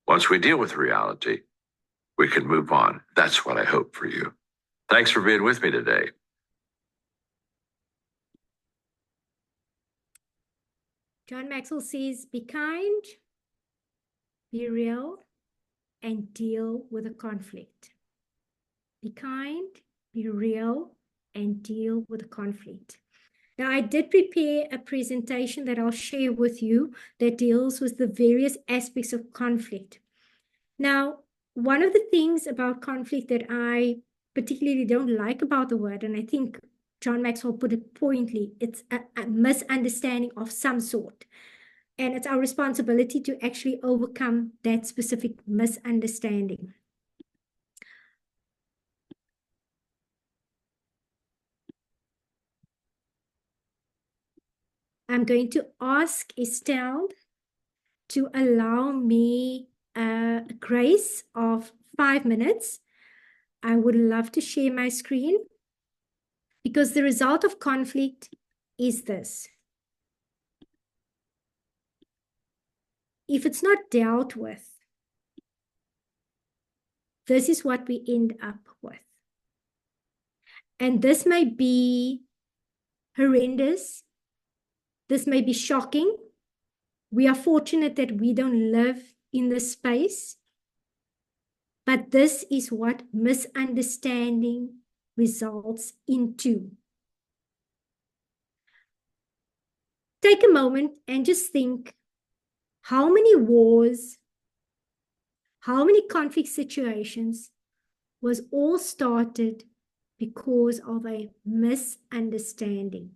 J: Once we deal with reality, we can move on. That's what I hope for you. Thanks for being with me today.
A: John Maxwell says, be kind, be real, and deal with the conflict. Be kind, be real, and deal with the conflict. Now, I did prepare a presentation that I'll share with you that deals with the various aspects of conflict. Now, one of the things about conflict that I particularly don't like about the word, and I think John Maxwell put it pointedly, it's a misunderstanding of some sort. And it's our responsibility to actually overcome that specific misunderstanding. I'm going to ask Estelle to allow me a grace of 5 minutes. I would love to share my screen because the result of conflict is this. If it's not dealt with, this is what we end up with. And this may be horrendous. This may be shocking. We are fortunate that we don't live in this space. But this is what misunderstanding results into. Take a moment and just think, how many wars, how many conflict situations was all started because of a misunderstanding?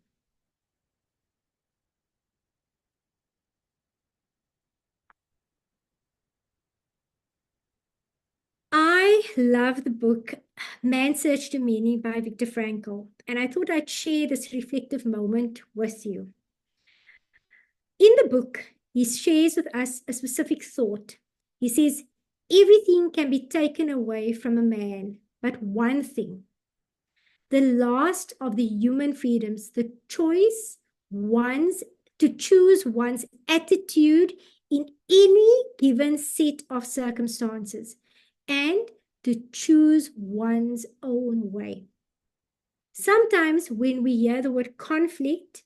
A: I love the book Man's Search to Meaning by Viktor Frankl, and I thought I'd share this reflective moment with you. In the book, he shares with us a specific thought. He says, everything can be taken away from a man, but one thing, the last of the human freedoms, the choice to choose one's attitude in any given set of circumstances and to choose one's own way. Sometimes when we hear the word conflict,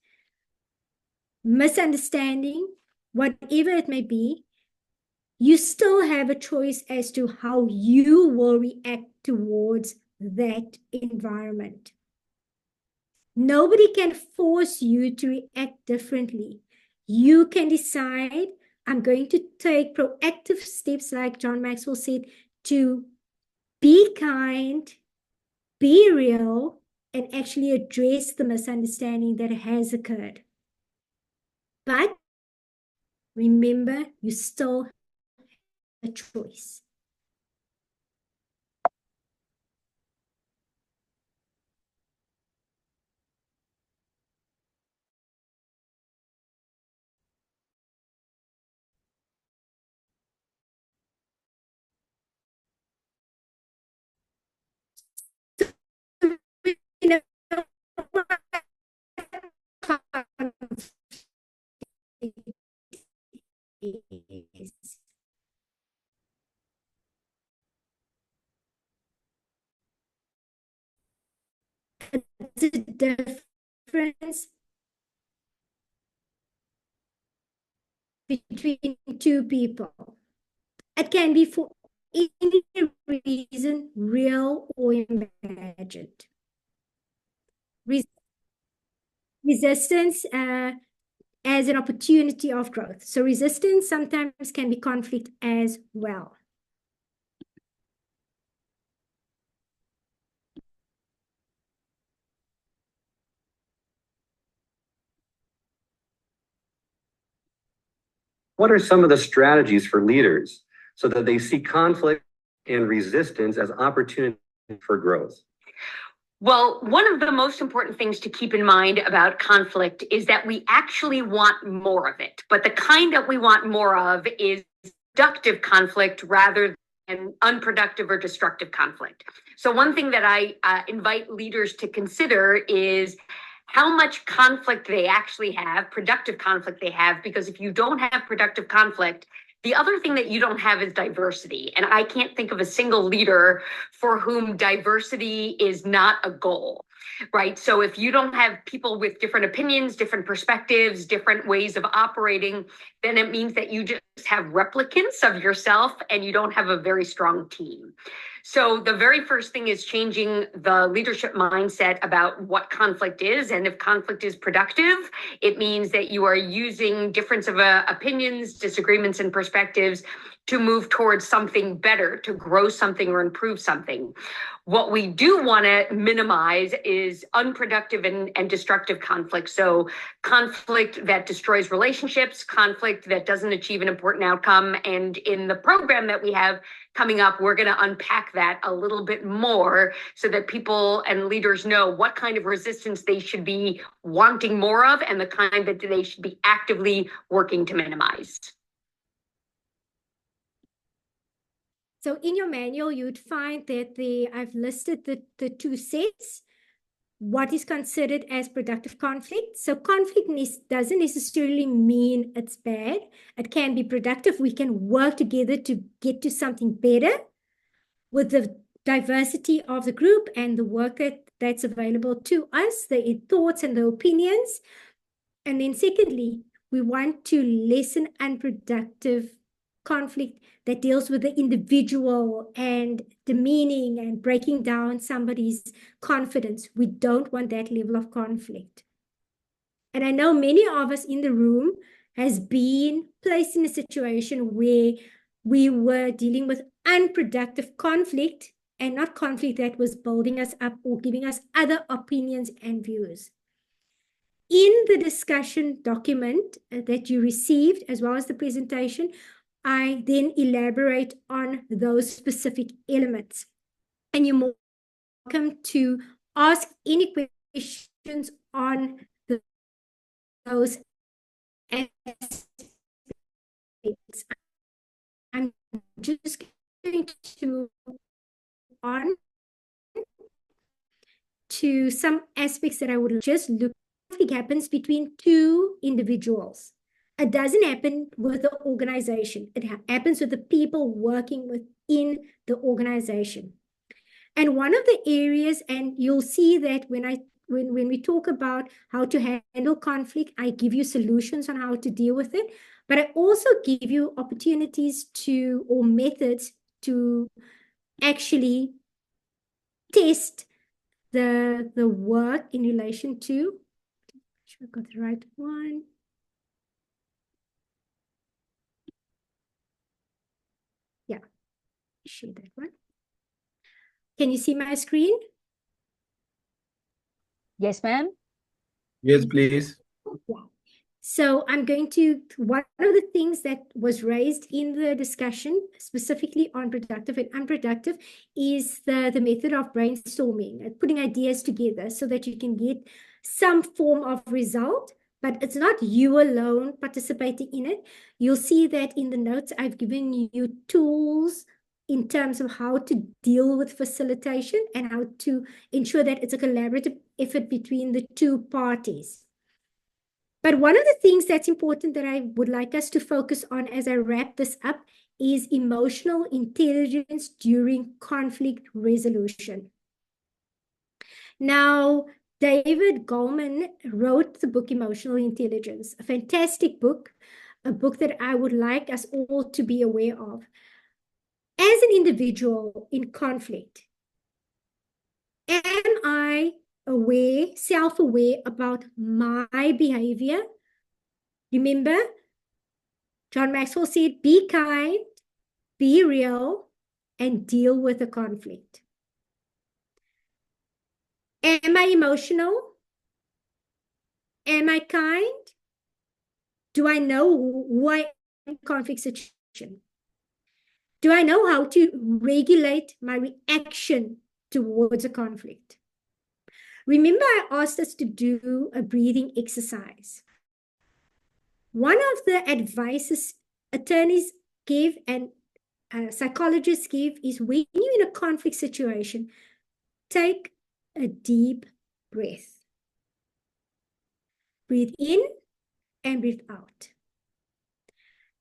A: misunderstanding, whatever it may be, you still have a choice as to how you will react towards that environment. Nobody can force you to react differently. You can decide, I'm going to take proactive steps, like John Maxwell said, to be kind, be real, and actually address the misunderstanding that has occurred. But remember, you still have a choice. The difference between two people. It can be for any reason, real or imagined. Resistance as an opportunity of growth. So resistance sometimes can be conflict as well.
K: What are some of the strategies for leaders so that they see conflict and resistance as opportunity for growth?
L: Well, one of the most important things to keep in mind about conflict is that we actually want more of it. But the kind that we want more of is productive conflict rather than unproductive or destructive conflict. So one thing that I invite leaders to consider is how much conflict they actually have, productive conflict they have, because if you don't have productive conflict, the other thing that you don't have is diversity. And I can't think of a single leader for whom diversity is not a goal, right? So if you don't have people with different opinions, different perspectives, different ways of operating, then it means that you just have replicants of yourself and you don't have a very strong team. So the very first thing is changing the leadership mindset about what conflict is. And if conflict is productive, it means that you are using difference of opinions, disagreements, and perspectives to move towards something better, to grow something or improve something. What we do want to minimize is unproductive and destructive conflict. So conflict that destroys relationships, conflict that doesn't achieve an important outcome. And in the program that we have coming up, we're going to unpack that a little bit more so that people and leaders know what kind of resistance they should be wanting more of and the kind that they should be actively working to minimize.
A: So in your manual, you'd find that I've listed the two sets. What is considered as productive conflict? So conflict doesn't necessarily mean it's bad. It can be productive. We can work together to get to something better with the diversity of the group and the work that's available to us, the thoughts and the opinions. And then secondly, we want to lessen unproductive conflict that deals with the individual and demeaning and breaking down somebody's confidence. We don't want that level of conflict. And I know many of us in the room has been placed in a situation where we were dealing with unproductive conflict and not conflict that was building us up or giving us other opinions and views. In the discussion document that you received, as well as the presentation, I then elaborate on those specific elements. And you're more welcome to ask any questions on those aspects I'm just going to move on to some aspects that I would just look. Conflict happens between two individuals. It doesn't happen with the organization. It happens with the people working within the organization. And one of the areas, and you'll see that when we talk about how to handle conflict, I give you solutions on how to deal with it, but I also give you opportunities or methods to actually test the work in relation to, make sure I got the right one. Yeah, share that one. Can you see my screen?
C: Yes, ma'am.
G: Yes, please.
A: Yeah. So I'm going to, one of the things that was raised in the discussion, specifically on productive and unproductive, is the method of brainstorming, putting ideas together so that you can get some form of result, but it's not you alone participating in it. You'll see that in the notes, I've given you tools in terms of how to deal with facilitation and how to ensure that it's a collaborative effort between the two parties. But one of the things that's important that I would like us to focus on as I wrap this up is emotional intelligence during conflict resolution. Now, David Goleman wrote the book Emotional Intelligence, a fantastic book, a book that I would like us all to be aware of. As an individual in conflict, am I aware, self-aware about my behavior? Remember, John Maxwell said, be kind, be real, and deal with the conflict. Am I emotional? Am I kind? Do I know who I am in conflict situation? Do I know how to regulate my reaction towards a conflict? Remember, I asked us to do a breathing exercise. One of the advices attorneys give and psychologists give is when you're in a conflict situation, take a deep breath. Breathe in and breathe out.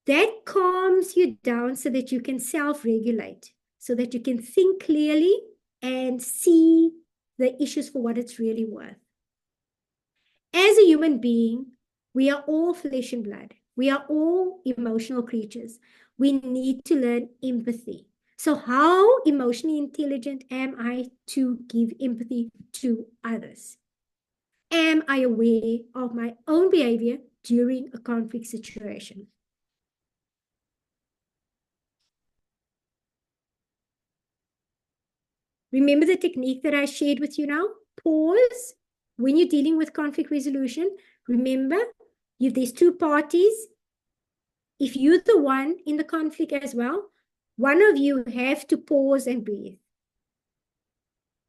A: That calms you down so that you can self-regulate, so that you can think clearly and see the issues for what it's really worth. As a human being, we are all flesh and blood. We are all emotional creatures. We need to learn empathy. So how emotionally intelligent am I to give empathy to others? Am I aware of my own behavior during a conflict situation? Remember the technique that I shared with you now? Pause. When you're dealing with conflict resolution, remember, if there's two parties, if you're the one in the conflict as well, one of you have to pause and breathe.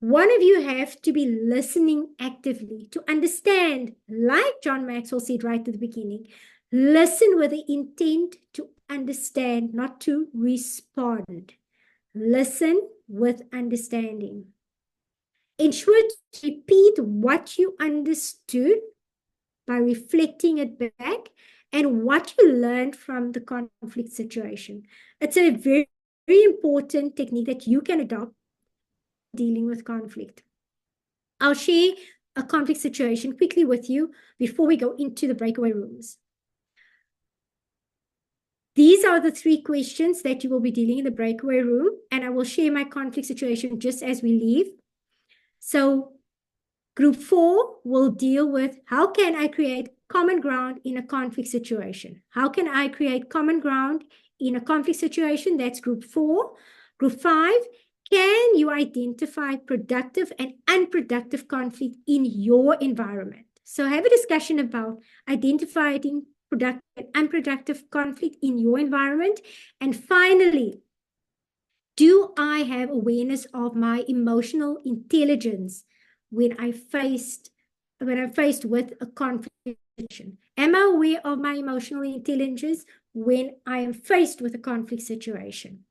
A: One of you have to be listening actively to understand, like John Maxwell said right at the beginning, listen with the intent to understand, not to respond. Listen with understanding. Ensure to repeat what you understood by reflecting it back and what you learned from the conflict situation. It's a very, very important technique that you can adopt dealing with conflict. I'll share a conflict situation quickly with you before we go into the breakaway rooms. These are the 3 questions that you will be dealing in the breakaway room, and I will share my conflict situation just as we leave. So group 4 will deal with how can I create common ground in a conflict situation? How can I create common ground in a conflict situation? That's group 4. Group 5, can you identify productive and unproductive conflict in your environment? So have a discussion about identifying productive and unproductive conflict in your environment. And finally, do I have awareness of my emotional intelligence when I'm faced with a conflict situation? Am I aware of my emotional intelligence when I am faced with a conflict situation.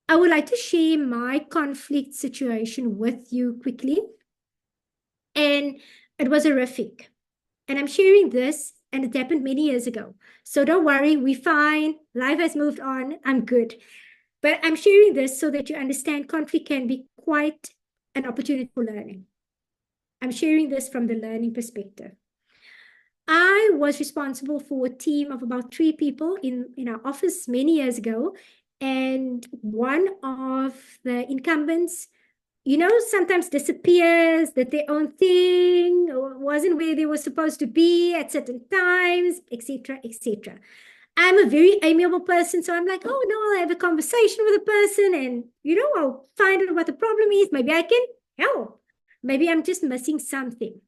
A: I would like to share my conflict situation with you quickly. And it was horrific. And I'm sharing this, and it happened many years ago. So don't worry, we're fine. Life has moved on. I'm good. But I'm sharing this so that you understand conflict can be quite an opportunity for learning. I'm sharing this from the learning perspective. I was responsible for a team of about 3 people in our office many years ago. And one of the incumbents, sometimes disappears, did their own thing, or wasn't where they were supposed to be at certain times, etc., etc. I'm a very amiable person, so I'm like, oh, no, I'll have a conversation with a person and, I'll find out what the problem is. Maybe I can help. Maybe I'm just missing something.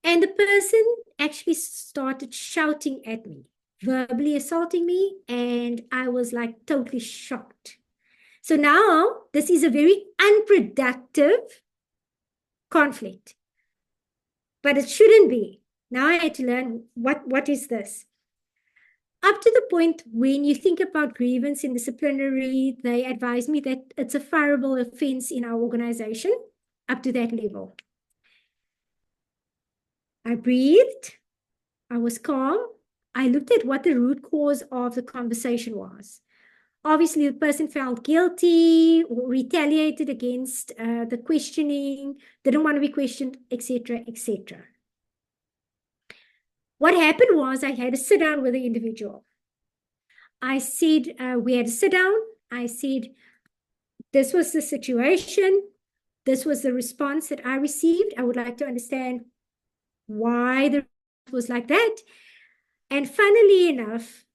A: And the person actually started shouting at me, verbally assaulting me, and I was like totally shocked. So now this is a very unproductive conflict, but it shouldn't be. Now I had to learn what is this? Up to the point when you think about grievance in disciplinary, they advise me that it's a fireable offense in our organization, up to that level. I breathed. I was calm. I looked at what the root cause of the conversation was. Obviously, the person felt guilty or retaliated against the questioning, didn't want to be questioned, etc., etc. What happened was I had to sit down with the individual. I said, we had to sit down. I said, this was the situation. This was the response that I received. I would like to understand why the response was like that. And funnily enough,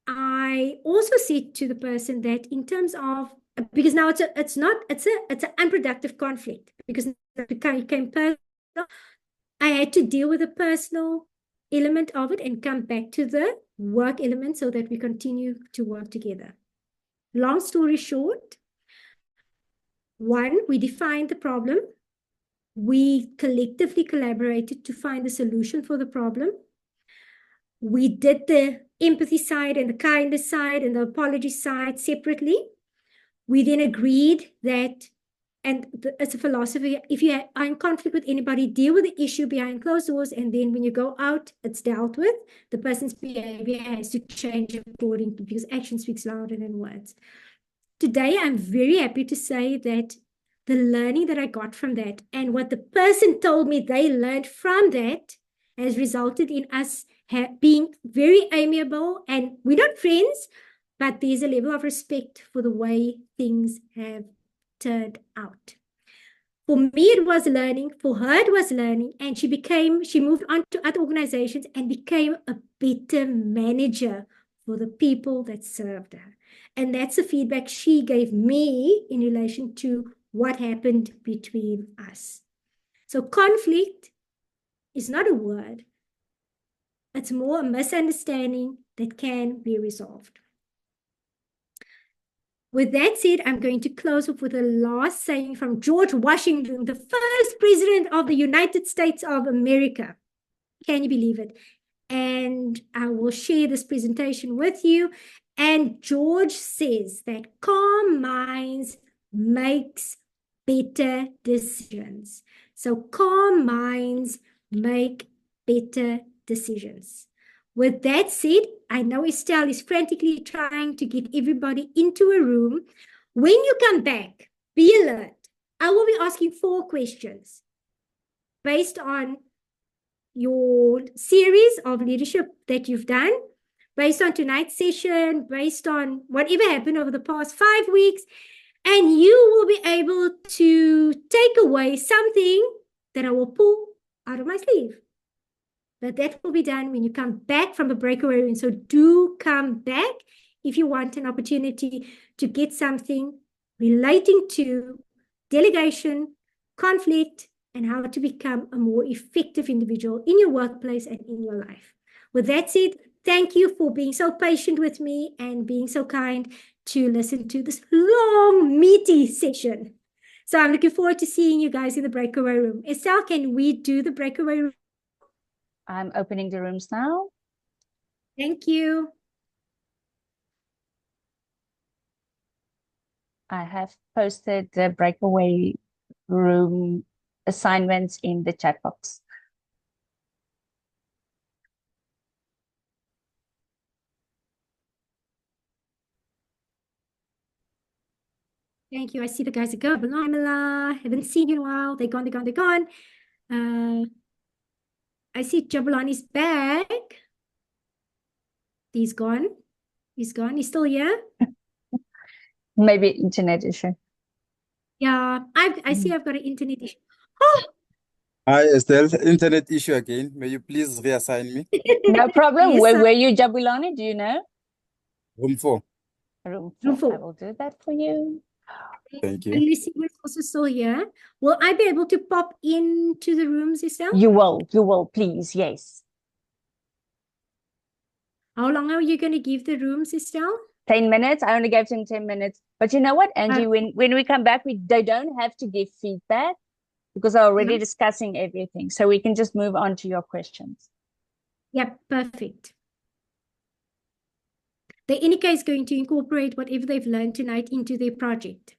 A: I also said to the person that in terms of, because now it's an unproductive conflict because it became personal. I had to deal with the personal element of it and come back to the work element so that we continue to work together. Long story short, one, we defined the problem. We collectively collaborated to find a solution for the problem. We did the empathy side and the kindness side and the apology side separately. We then agreed that, and it's a philosophy, if you are in conflict with anybody, deal with the issue behind closed doors, and then when you go out, it's dealt with. The person's behavior has to change according to, because action speaks louder than words. Today, I'm very happy to say that the learning that I got from that and what the person told me they learned from that has resulted in us being very amiable, and we're not friends, but there's a level of respect for the way things have turned out. For me, it was learning. For her, it was learning. And she moved on to other organizations and became a better manager for the people that served her. And that's the feedback she gave me in relation to what happened between us. So conflict is not a word. It's more a misunderstanding that can be resolved. With that said, I'm going to close off with a last saying from George Washington, the first president of the United States of America. Can you believe it? And I will share this presentation with you. And George says that calm minds makes better decisions. So calm minds make better decisions. With that said, I know Estelle is frantically trying to get everybody into a room. When you come back, be alert. I will be asking 4 questions based on your series of leadership that you've done, based on tonight's session, based on whatever happened over the past 5 weeks, and you will be able to take away something that I will pull out of my sleeve. But that will be done when you come back from the breakaway room. So do come back if you want an opportunity to get something relating to delegation, conflict, and how to become a more effective individual in your workplace and in your life. With that said, thank you for being so patient with me and being so kind to listen to this long, meaty session. So I'm looking forward to seeing you guys in the breakaway room. Estelle, can we do the breakaway room?
C: I'm opening the rooms now.
A: Thank you.
C: I have posted the breakaway room assignments in the chat box.
A: Thank you. I see the guys are going. Balamala, haven't seen you in a while. They're gone, they're gone, they're gone. I see Jabulani's back. He's gone. He's gone. He's still here.
C: Maybe internet issue.
A: Yeah, I see I've got an internet issue. Oh!
G: Hi, Estelle. Internet issue again. May you please reassign me?
C: No problem.
A: Yes,
C: Where
A: sir.
C: were you, Jabulani? Do you know?
G: Room 4.
C: Room
A: Room
C: 4. I
A: 4.
C: will do that for you.
G: Thank you.
A: And Lucy was also still here. Will I be able to pop into the rooms, Estelle?
C: You will, please. Yes.
A: How long are you going to give the rooms, Estelle?
C: 10 minutes. I only gave them 10 minutes. But you know what, Angie, when we come back, they don't have to give feedback because they're already discussing everything. So we can just move on to your questions.
A: Yep, perfect. They're in any case going to incorporate whatever they've learned tonight into their project.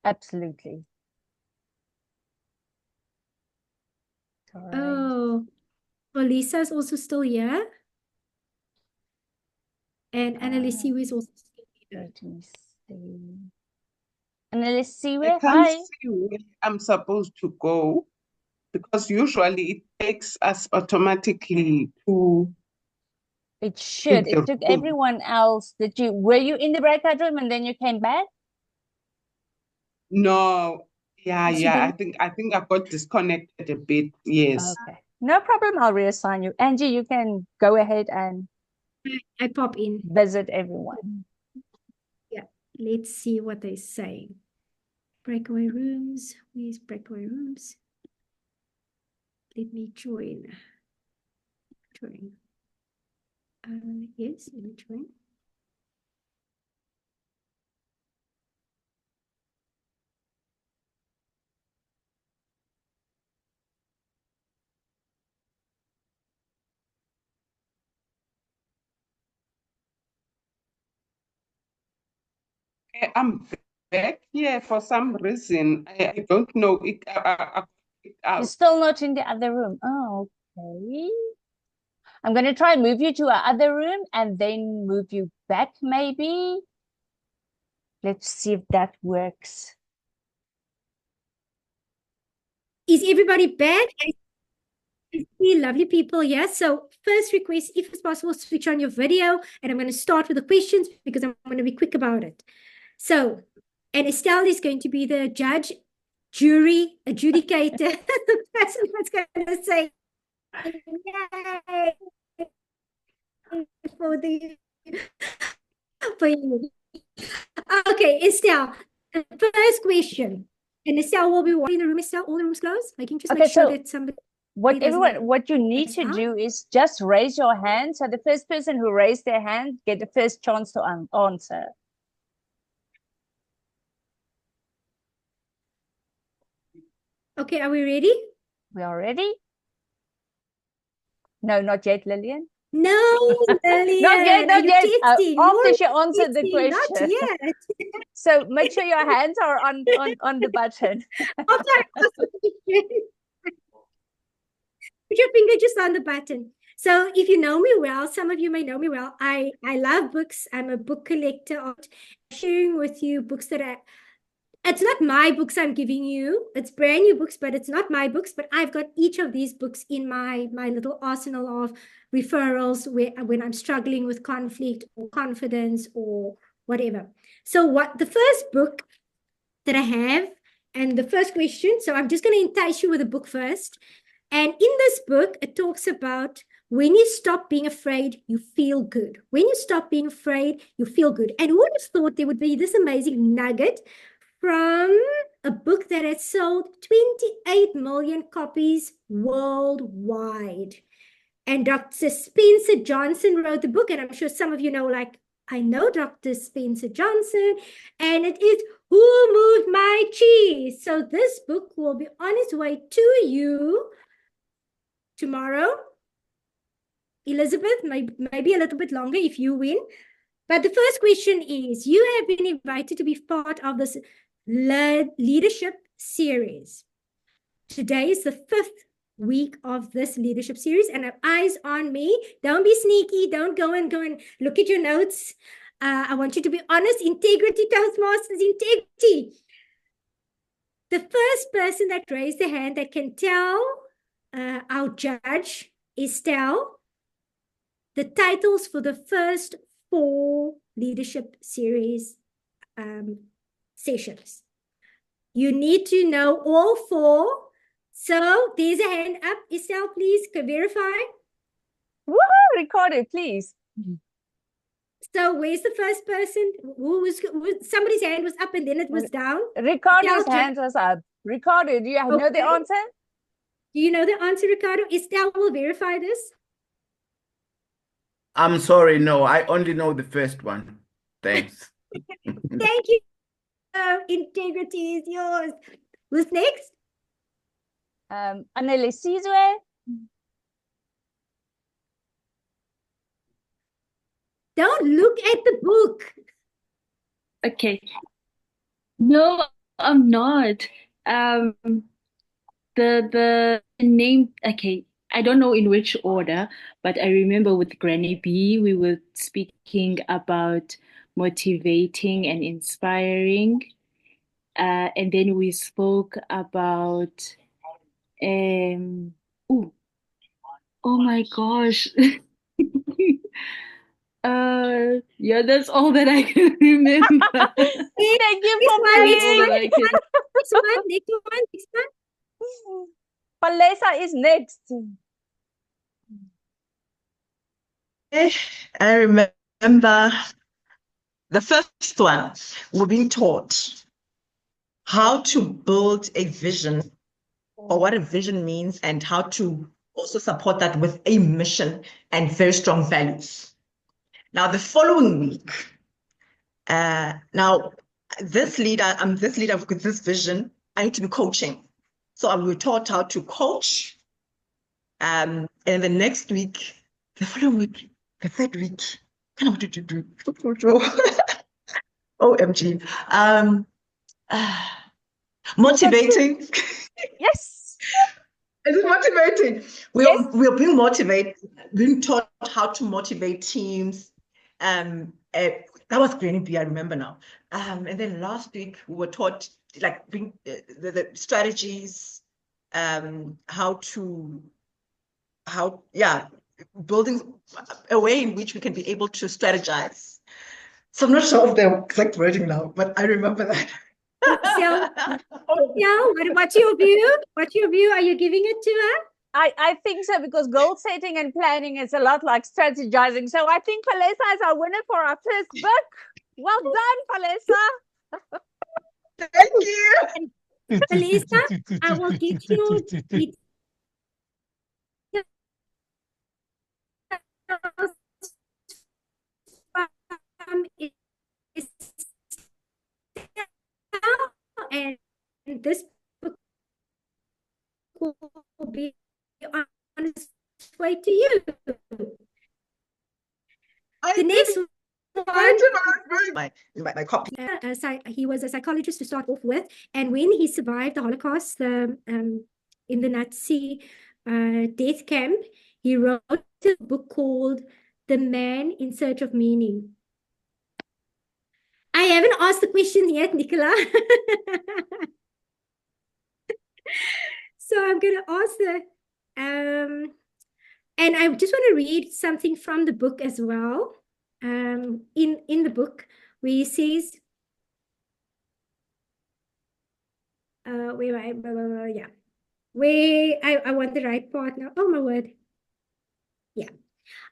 C: Absolutely. All right.
A: Oh, well, Lisa's also still here. And Annalise is also still here.
C: Let me see. Annalise,
M: I can't see where I'm supposed to go because usually it takes us automatically to.
C: It should. It took everyone else. Were you in the breakout room and then you came back?
M: No. Yeah. I think I got disconnected a bit. Yes.
C: Okay. No problem. I'll reassign you. Angie, you can go ahead and
A: I pop in.
C: Visit everyone.
A: Yeah. Let's see what they're saying. Breakaway rooms. Where's breakaway rooms? Let me join. Yes, let me join.
M: I'm back here for some reason. I don't know.
C: You're still not in the other room. Oh, okay. I'm going to try and move you to our other room and then move you back, maybe. Let's see if that works.
A: Is everybody back? I see lovely people here. So first request, if it's possible, switch on your video. And I'm going to start with the questions because I'm going to be quick about it. So, and Estelle is going to be the judge, jury, adjudicator, the person that's going to say, yay, for you. Okay, Estelle, the first question. And Estelle will be in the room, Estelle, all the rooms closed? Making just make sure that somebody...
C: What you need to do is just raise your hand. So the first person who raised their hand get the first chance to answer.
A: Okay, are we ready?
C: We are ready? No, not yet, Lillian.
A: No, Lillian.
C: Not yet.
A: Testing.
C: After she answered the question.
A: Not yet.
C: So make sure your hands are on the button.
A: Put your finger just on the button. So if you know me well, some of you may know me well, I love books. I'm a book collector. I'm sharing with you books that are, it's not my books I'm giving you. It's brand new books, but it's not my books. But I've got each of these books in my little arsenal of referrals when I'm struggling with conflict or confidence or whatever. So the first book that I have, and the first question, so I'm just going to entice you with a book first. And in this book, it talks about when you stop being afraid, you feel good. When you stop being afraid, you feel good. And who would have thought there would be this amazing nugget from a book that has sold 28 million copies worldwide. And Dr. Spencer Johnson wrote the book, and I'm sure some of you know, like, I know Dr. Spencer Johnson, and it is Who Moved My Cheese? So this book will be on its way to you tomorrow. Elizabeth, maybe a little bit longer if you win. But the first question is, you have been invited to be part of this leadership series. Today is the 5th week of this leadership series, and have eyes on me. Don't be sneaky. Don't go and look at your notes. I want you to be honest. Integrity, Toastmasters, integrity. The first person that raised the hand that can tell our judge, Estelle, the titles for the first 4 leadership series sessions. You need to know all 4. So there's a hand up. Estelle, please verify.
C: Woohoo! Record it, please.
A: So where's the first person? Somebody's hand was up and then it was down.
C: Ricardo's hand was up. Ricardo, do you know the answer?
A: Do you know the answer, Ricardo? Estelle will verify this.
N: I'm sorry, no, I only know the first one. Thanks.
A: Thank you. Integrity is yours. Who's next?
C: Annelies Sizwe.
A: Don't look at the book.
O: Okay. No, I'm not. The name, okay, I don't know in which order, but I remember with Granny B, we were speaking about motivating and inspiring. And then we spoke about, oh my gosh. Yeah, that's all that I can remember.
C: Thank you for playing.
A: Next one.
C: Palesa is next.
P: I remember the first one, we're being taught how to build a vision or what a vision means and how to also support that with a mission and very strong values. Now, the following week, now this leader, I'm this leader with this vision, I need to be coaching. So we were taught how to coach. And the next week, the following week, the third week, kind of what did you do? OMG. Motivating.
C: Yes.
P: Is it motivating? We're being motivated, being taught how to motivate teams. That was Granny B, I remember now. And then last week we were taught like the strategies, building a way in which we can be able to strategize. So I'm not sure of the exact wording now, but I remember that.
A: What's your view? What's your view? Are you giving it to her?
C: I think so, because goal setting and planning is a lot like strategizing. So I think Palesa is our winner for our first book. Well done, Palesa.
P: Thank you.
A: Palesa, I will get you. And this book will be on its way to you. The next one,
P: my copy.
A: He was a psychologist to start off with, and when he survived the Holocaust, in the Nazi death camp, he wrote a book called The Man in Search of Meaning. I haven't asked the question yet, Nicola. So I'm going to ask and I just want to read something from the book as well. In the book, where he says, where I want the right part now. Oh, my word. Yeah.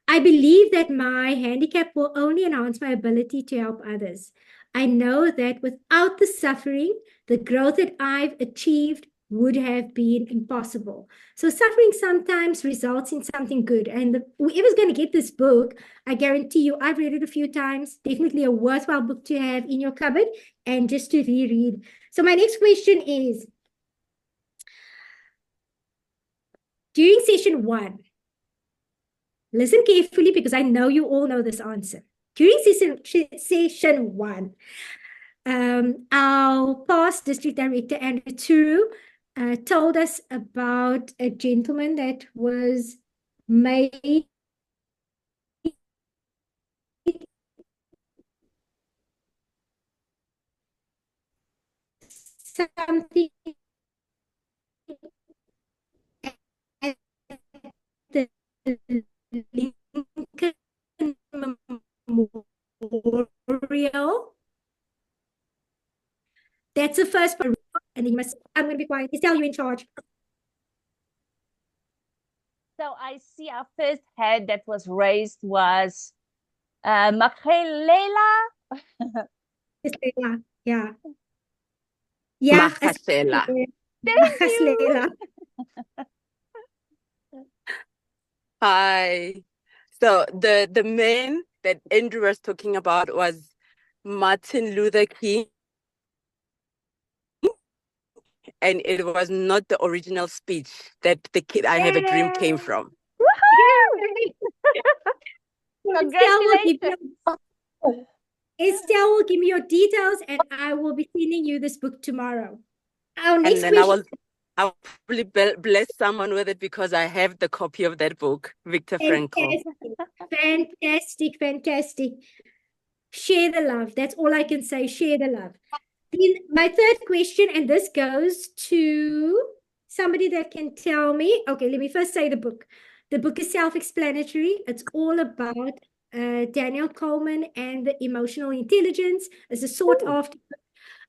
A: I believe that my handicap will only enhance my ability to help others. I know that without the suffering, the growth that I've achieved would have been impossible. So suffering sometimes results in something good. And whoever's going to get this book, I guarantee you, I've read it a few times. Definitely a worthwhile book to have in your cupboard and just to reread. So my next question is, during session 1, Listen carefully because I know you all know this answer. During session 1, our past district director, Andrew Turu, told us about a gentleman that was made something at the Lincoln Memorial. That's the first part. And then you must, I'm going to be quiet. Estelle, you're in charge.
C: So I see our first hand that was raised was Makhelela.
A: Yeah. Yeah.
Q: Makasela.
C: Thank you.
Q: Hi. So the man that Andrew was talking about was Martin Luther King. And it was not the original speech that the Kid I Have a Dream came from.
C: Congratulations.
A: Estelle will give me your details and I will be sending you this book tomorrow. Our next
Q: And then
A: question.
Q: I'll probably bless someone with it because I have the copy of that book, Viktor Frankl.
A: Fantastic, fantastic. Share the love. That's all I can say. Share the love. Then my third question, and this goes to somebody that can tell me. Okay, let me first say the book. The book is self-explanatory. It's all about Daniel Coleman and the emotional intelligence as a sought after.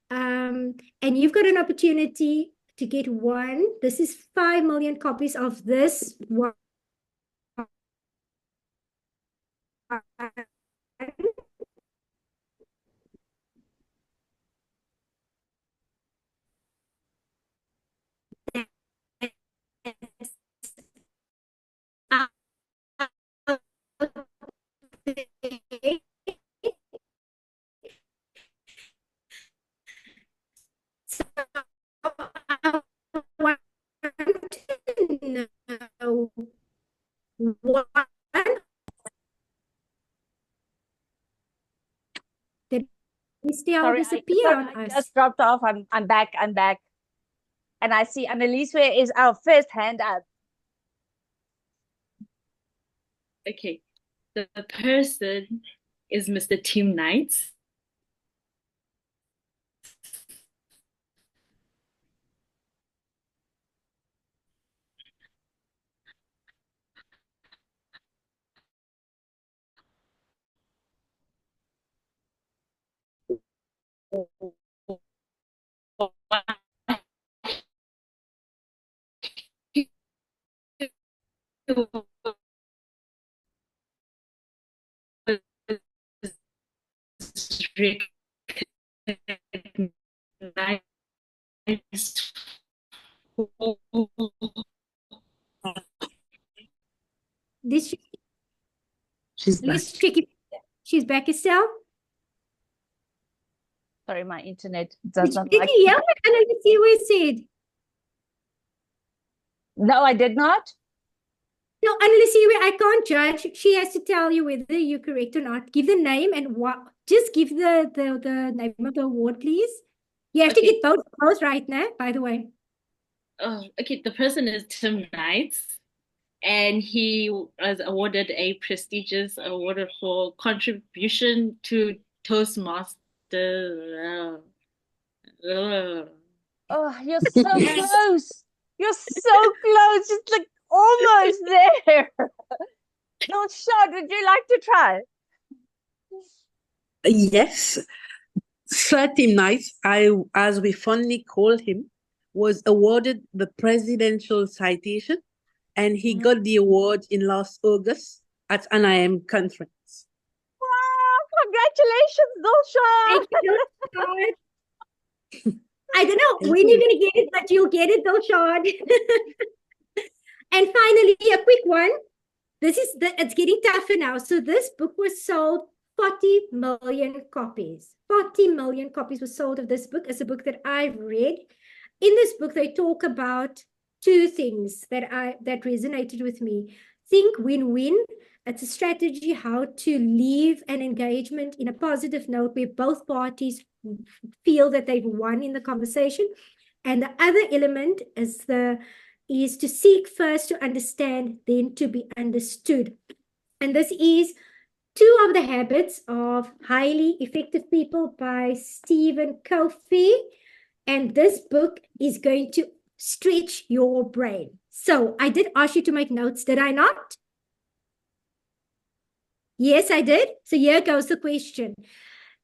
A: And you've got an opportunity to get one. This is 5 million copies of this one. So I want to know what did Estelle disappear on
C: I
A: us?
C: just dropped off. I'm back. I'm back. And I see Annalise is our first hand up.
O: Okay. The person is Mr. Tim Knight.
D: She's back.
A: Let's check it. She's back, Estelle.
C: Sorry, my internet does not
A: Did
C: like.
A: you hear what Annalise said?
C: No, I did not.
A: No, Annalise, I can't judge. She has to tell you whether you're correct or not. Give the name and what. Just give the name of the award, please. You have to get both right now, by the way.
O: Oh, okay. The person is Tim Knight, and he was awarded a prestigious award for contribution to Toastmaster.
C: Oh, you're so close. You're so close. It's like almost there. Don't shout. Would you like to try?
D: Yes. Sir Tim Knight, as we fondly call him, was awarded the Presidential Citation, and he got the award in last August at an IM conference.
C: Wow, congratulations, Dilshan.
A: Thank you, I don't know when you're going to get it, but you'll get it, Dilshan. And finally, a quick one. It's getting tougher now. So this book was sold 40 million copies. 40 million copies were sold of this book. It's a book that I've read. In this book, they talk about two things that resonated with me. Think win-win It's a strategy how to leave an engagement in a positive note where both parties feel that they've won in the conversation. And the other element is to seek first to understand, then to be understood. And this is Two of the Habits of Highly Effective People by Stephen Covey. And this book is going to stretch your brain. So I did ask you to make notes, did I not? Yes, I did. So here goes the question.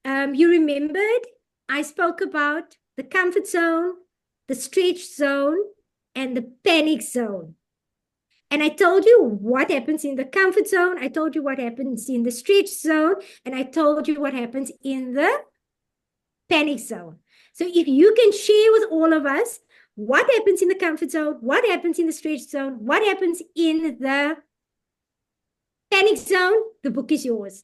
A: You remembered I spoke about the comfort zone, the stretch zone, and the panic zone. And I told you what happens in the comfort zone. I told you what happens in the stretch zone. And I told you what happens in the panic zone. So if you can share with all of us what happens in the comfort zone, what happens in the stretch zone, what happens in the panic zone, the book is yours.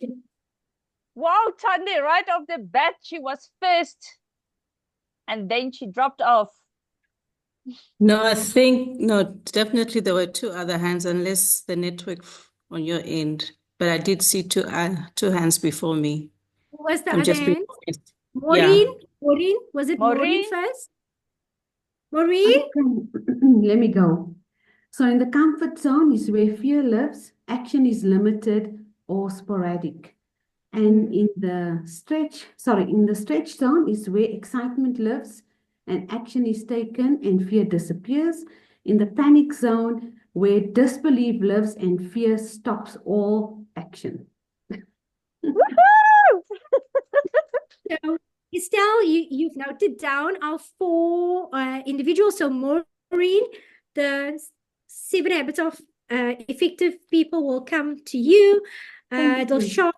C: Wow, Tande, right off the bat, she was first. And then she dropped off.
R: No, I think, no, definitely there were two other hands, unless the network on your end. But I did see two hands before me.
A: Who was the
R: I'm
A: other
R: just being
A: hand?
R: honest.
A: Maureen?
R: Yeah.
A: Maureen? Was it Maureen first? Maureen?
S: Let me go. So in the comfort zone is where fear lives, action is limited or sporadic. And in the stretch zone is where excitement lives and action is taken and fear disappears. In the panic zone, where disbelief lives and fear stops all action.
A: So, Estelle, you've noted down our four individuals. So, Maureen, the 7 habits of effective people will come to you. Dilshad,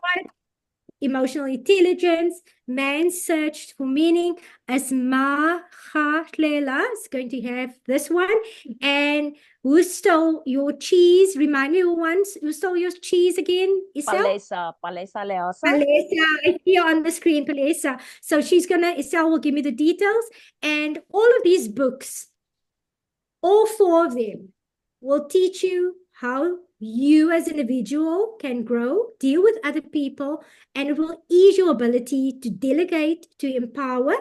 A: emotional intelligence, man searched for meaning. Asma Khatlela is going to have this one. And who stole your cheese? Remind me who stole your cheese again? Estelle?
C: Palesa Leosa.
A: Palesa, I see on the screen, Palesa. So Estelle will give me the details. And all of these books, all 4 of them, will teach you how you as an individual can grow, deal with other people, and it will ease your ability to delegate, to empower,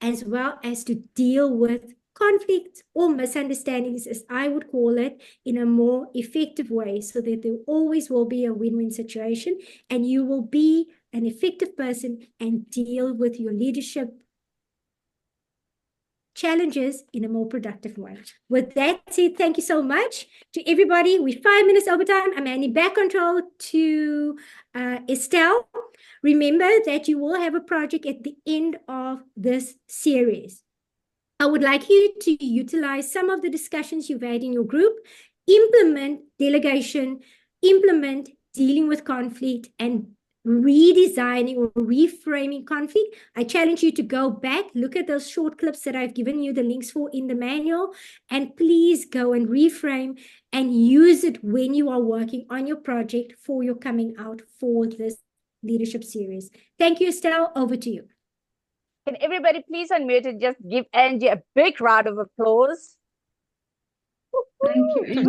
A: as well as to deal with conflicts or misunderstandings, as I would call it, in a more effective way, so that there always will be a win-win situation and you will be an effective person and deal with your leadership challenges in a more productive way. With that said, thank you so much to everybody. We're 5 minutes over time. I'm handing back control to Estelle. Remember that you will have a project at the end of this series. I would like you to utilize some of the discussions you've had in your group, implement delegation, implement dealing with conflict, and redesigning or reframing conflict. I challenge you to go back, look at those short clips that I've given you the links for in the manual, and please go and reframe and use it when you are working on your project for your coming out for this leadership series. Thank you, Estelle. Over to you.
C: Can everybody please unmute and just give Angie a big round of applause?
S: Thank you, Angie.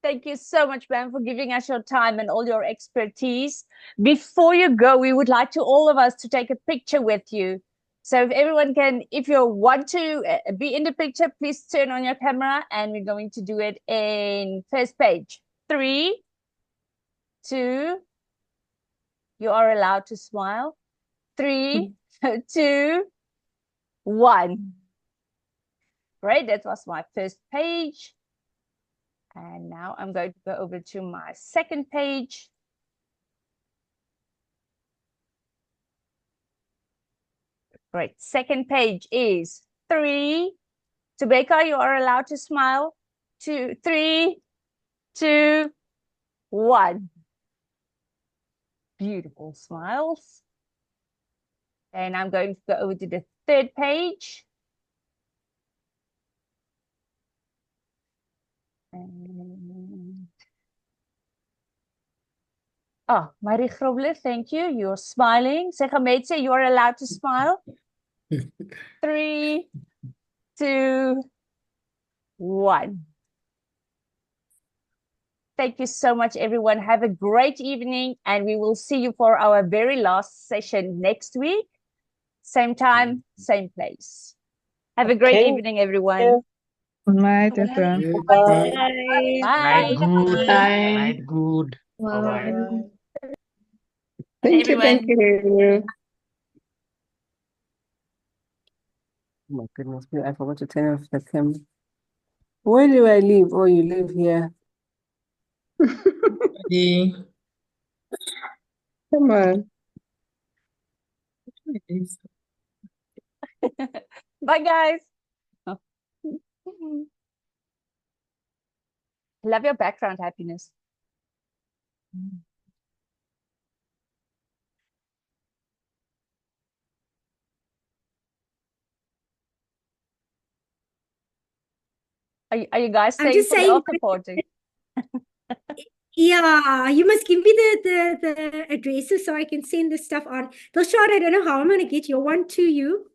C: Thank you so much, ma'am, for giving us your time and all your expertise. Before you go, we would like to all of us to take a picture with you. So if everyone can, if you want to be in the picture, please turn on your camera and we're going to do it in first page. 3, 2, you are allowed to smile. 3, 2, 1. Great, that was my first page. And now I'm going to go over to my second page. Great, second page is 3. Tobeka, you are allowed to smile. 2, 3, 2, 1. Beautiful smiles. And I'm going to go over to the third page. And... oh, Marie Grobler, thank you. You're smiling. Segametse, you are allowed to smile. 3, 2, 1. Thank you so much, everyone. Have a great evening, and we will see you for our very last session next week. Same time, same place. Have a great evening, everyone.
T: Good night, everyone.
C: Bye.
T: Night good.
C: Bye.
T: Night good. Bye-bye.
C: Thank you. Thank
T: you.
U: Oh my goodness, I forgot to turn off the camera. Where do I live? Oh, you live here.
T: Come on.
C: Bye, guys. Love your background happiness. Are you guys
A: I'm
C: staying
A: just
C: for the
A: saying,
C: after party?
A: yeah, you must give me the addresses so I can send the stuff on. Though, Shard, I don't know how I'm going to get your one to you.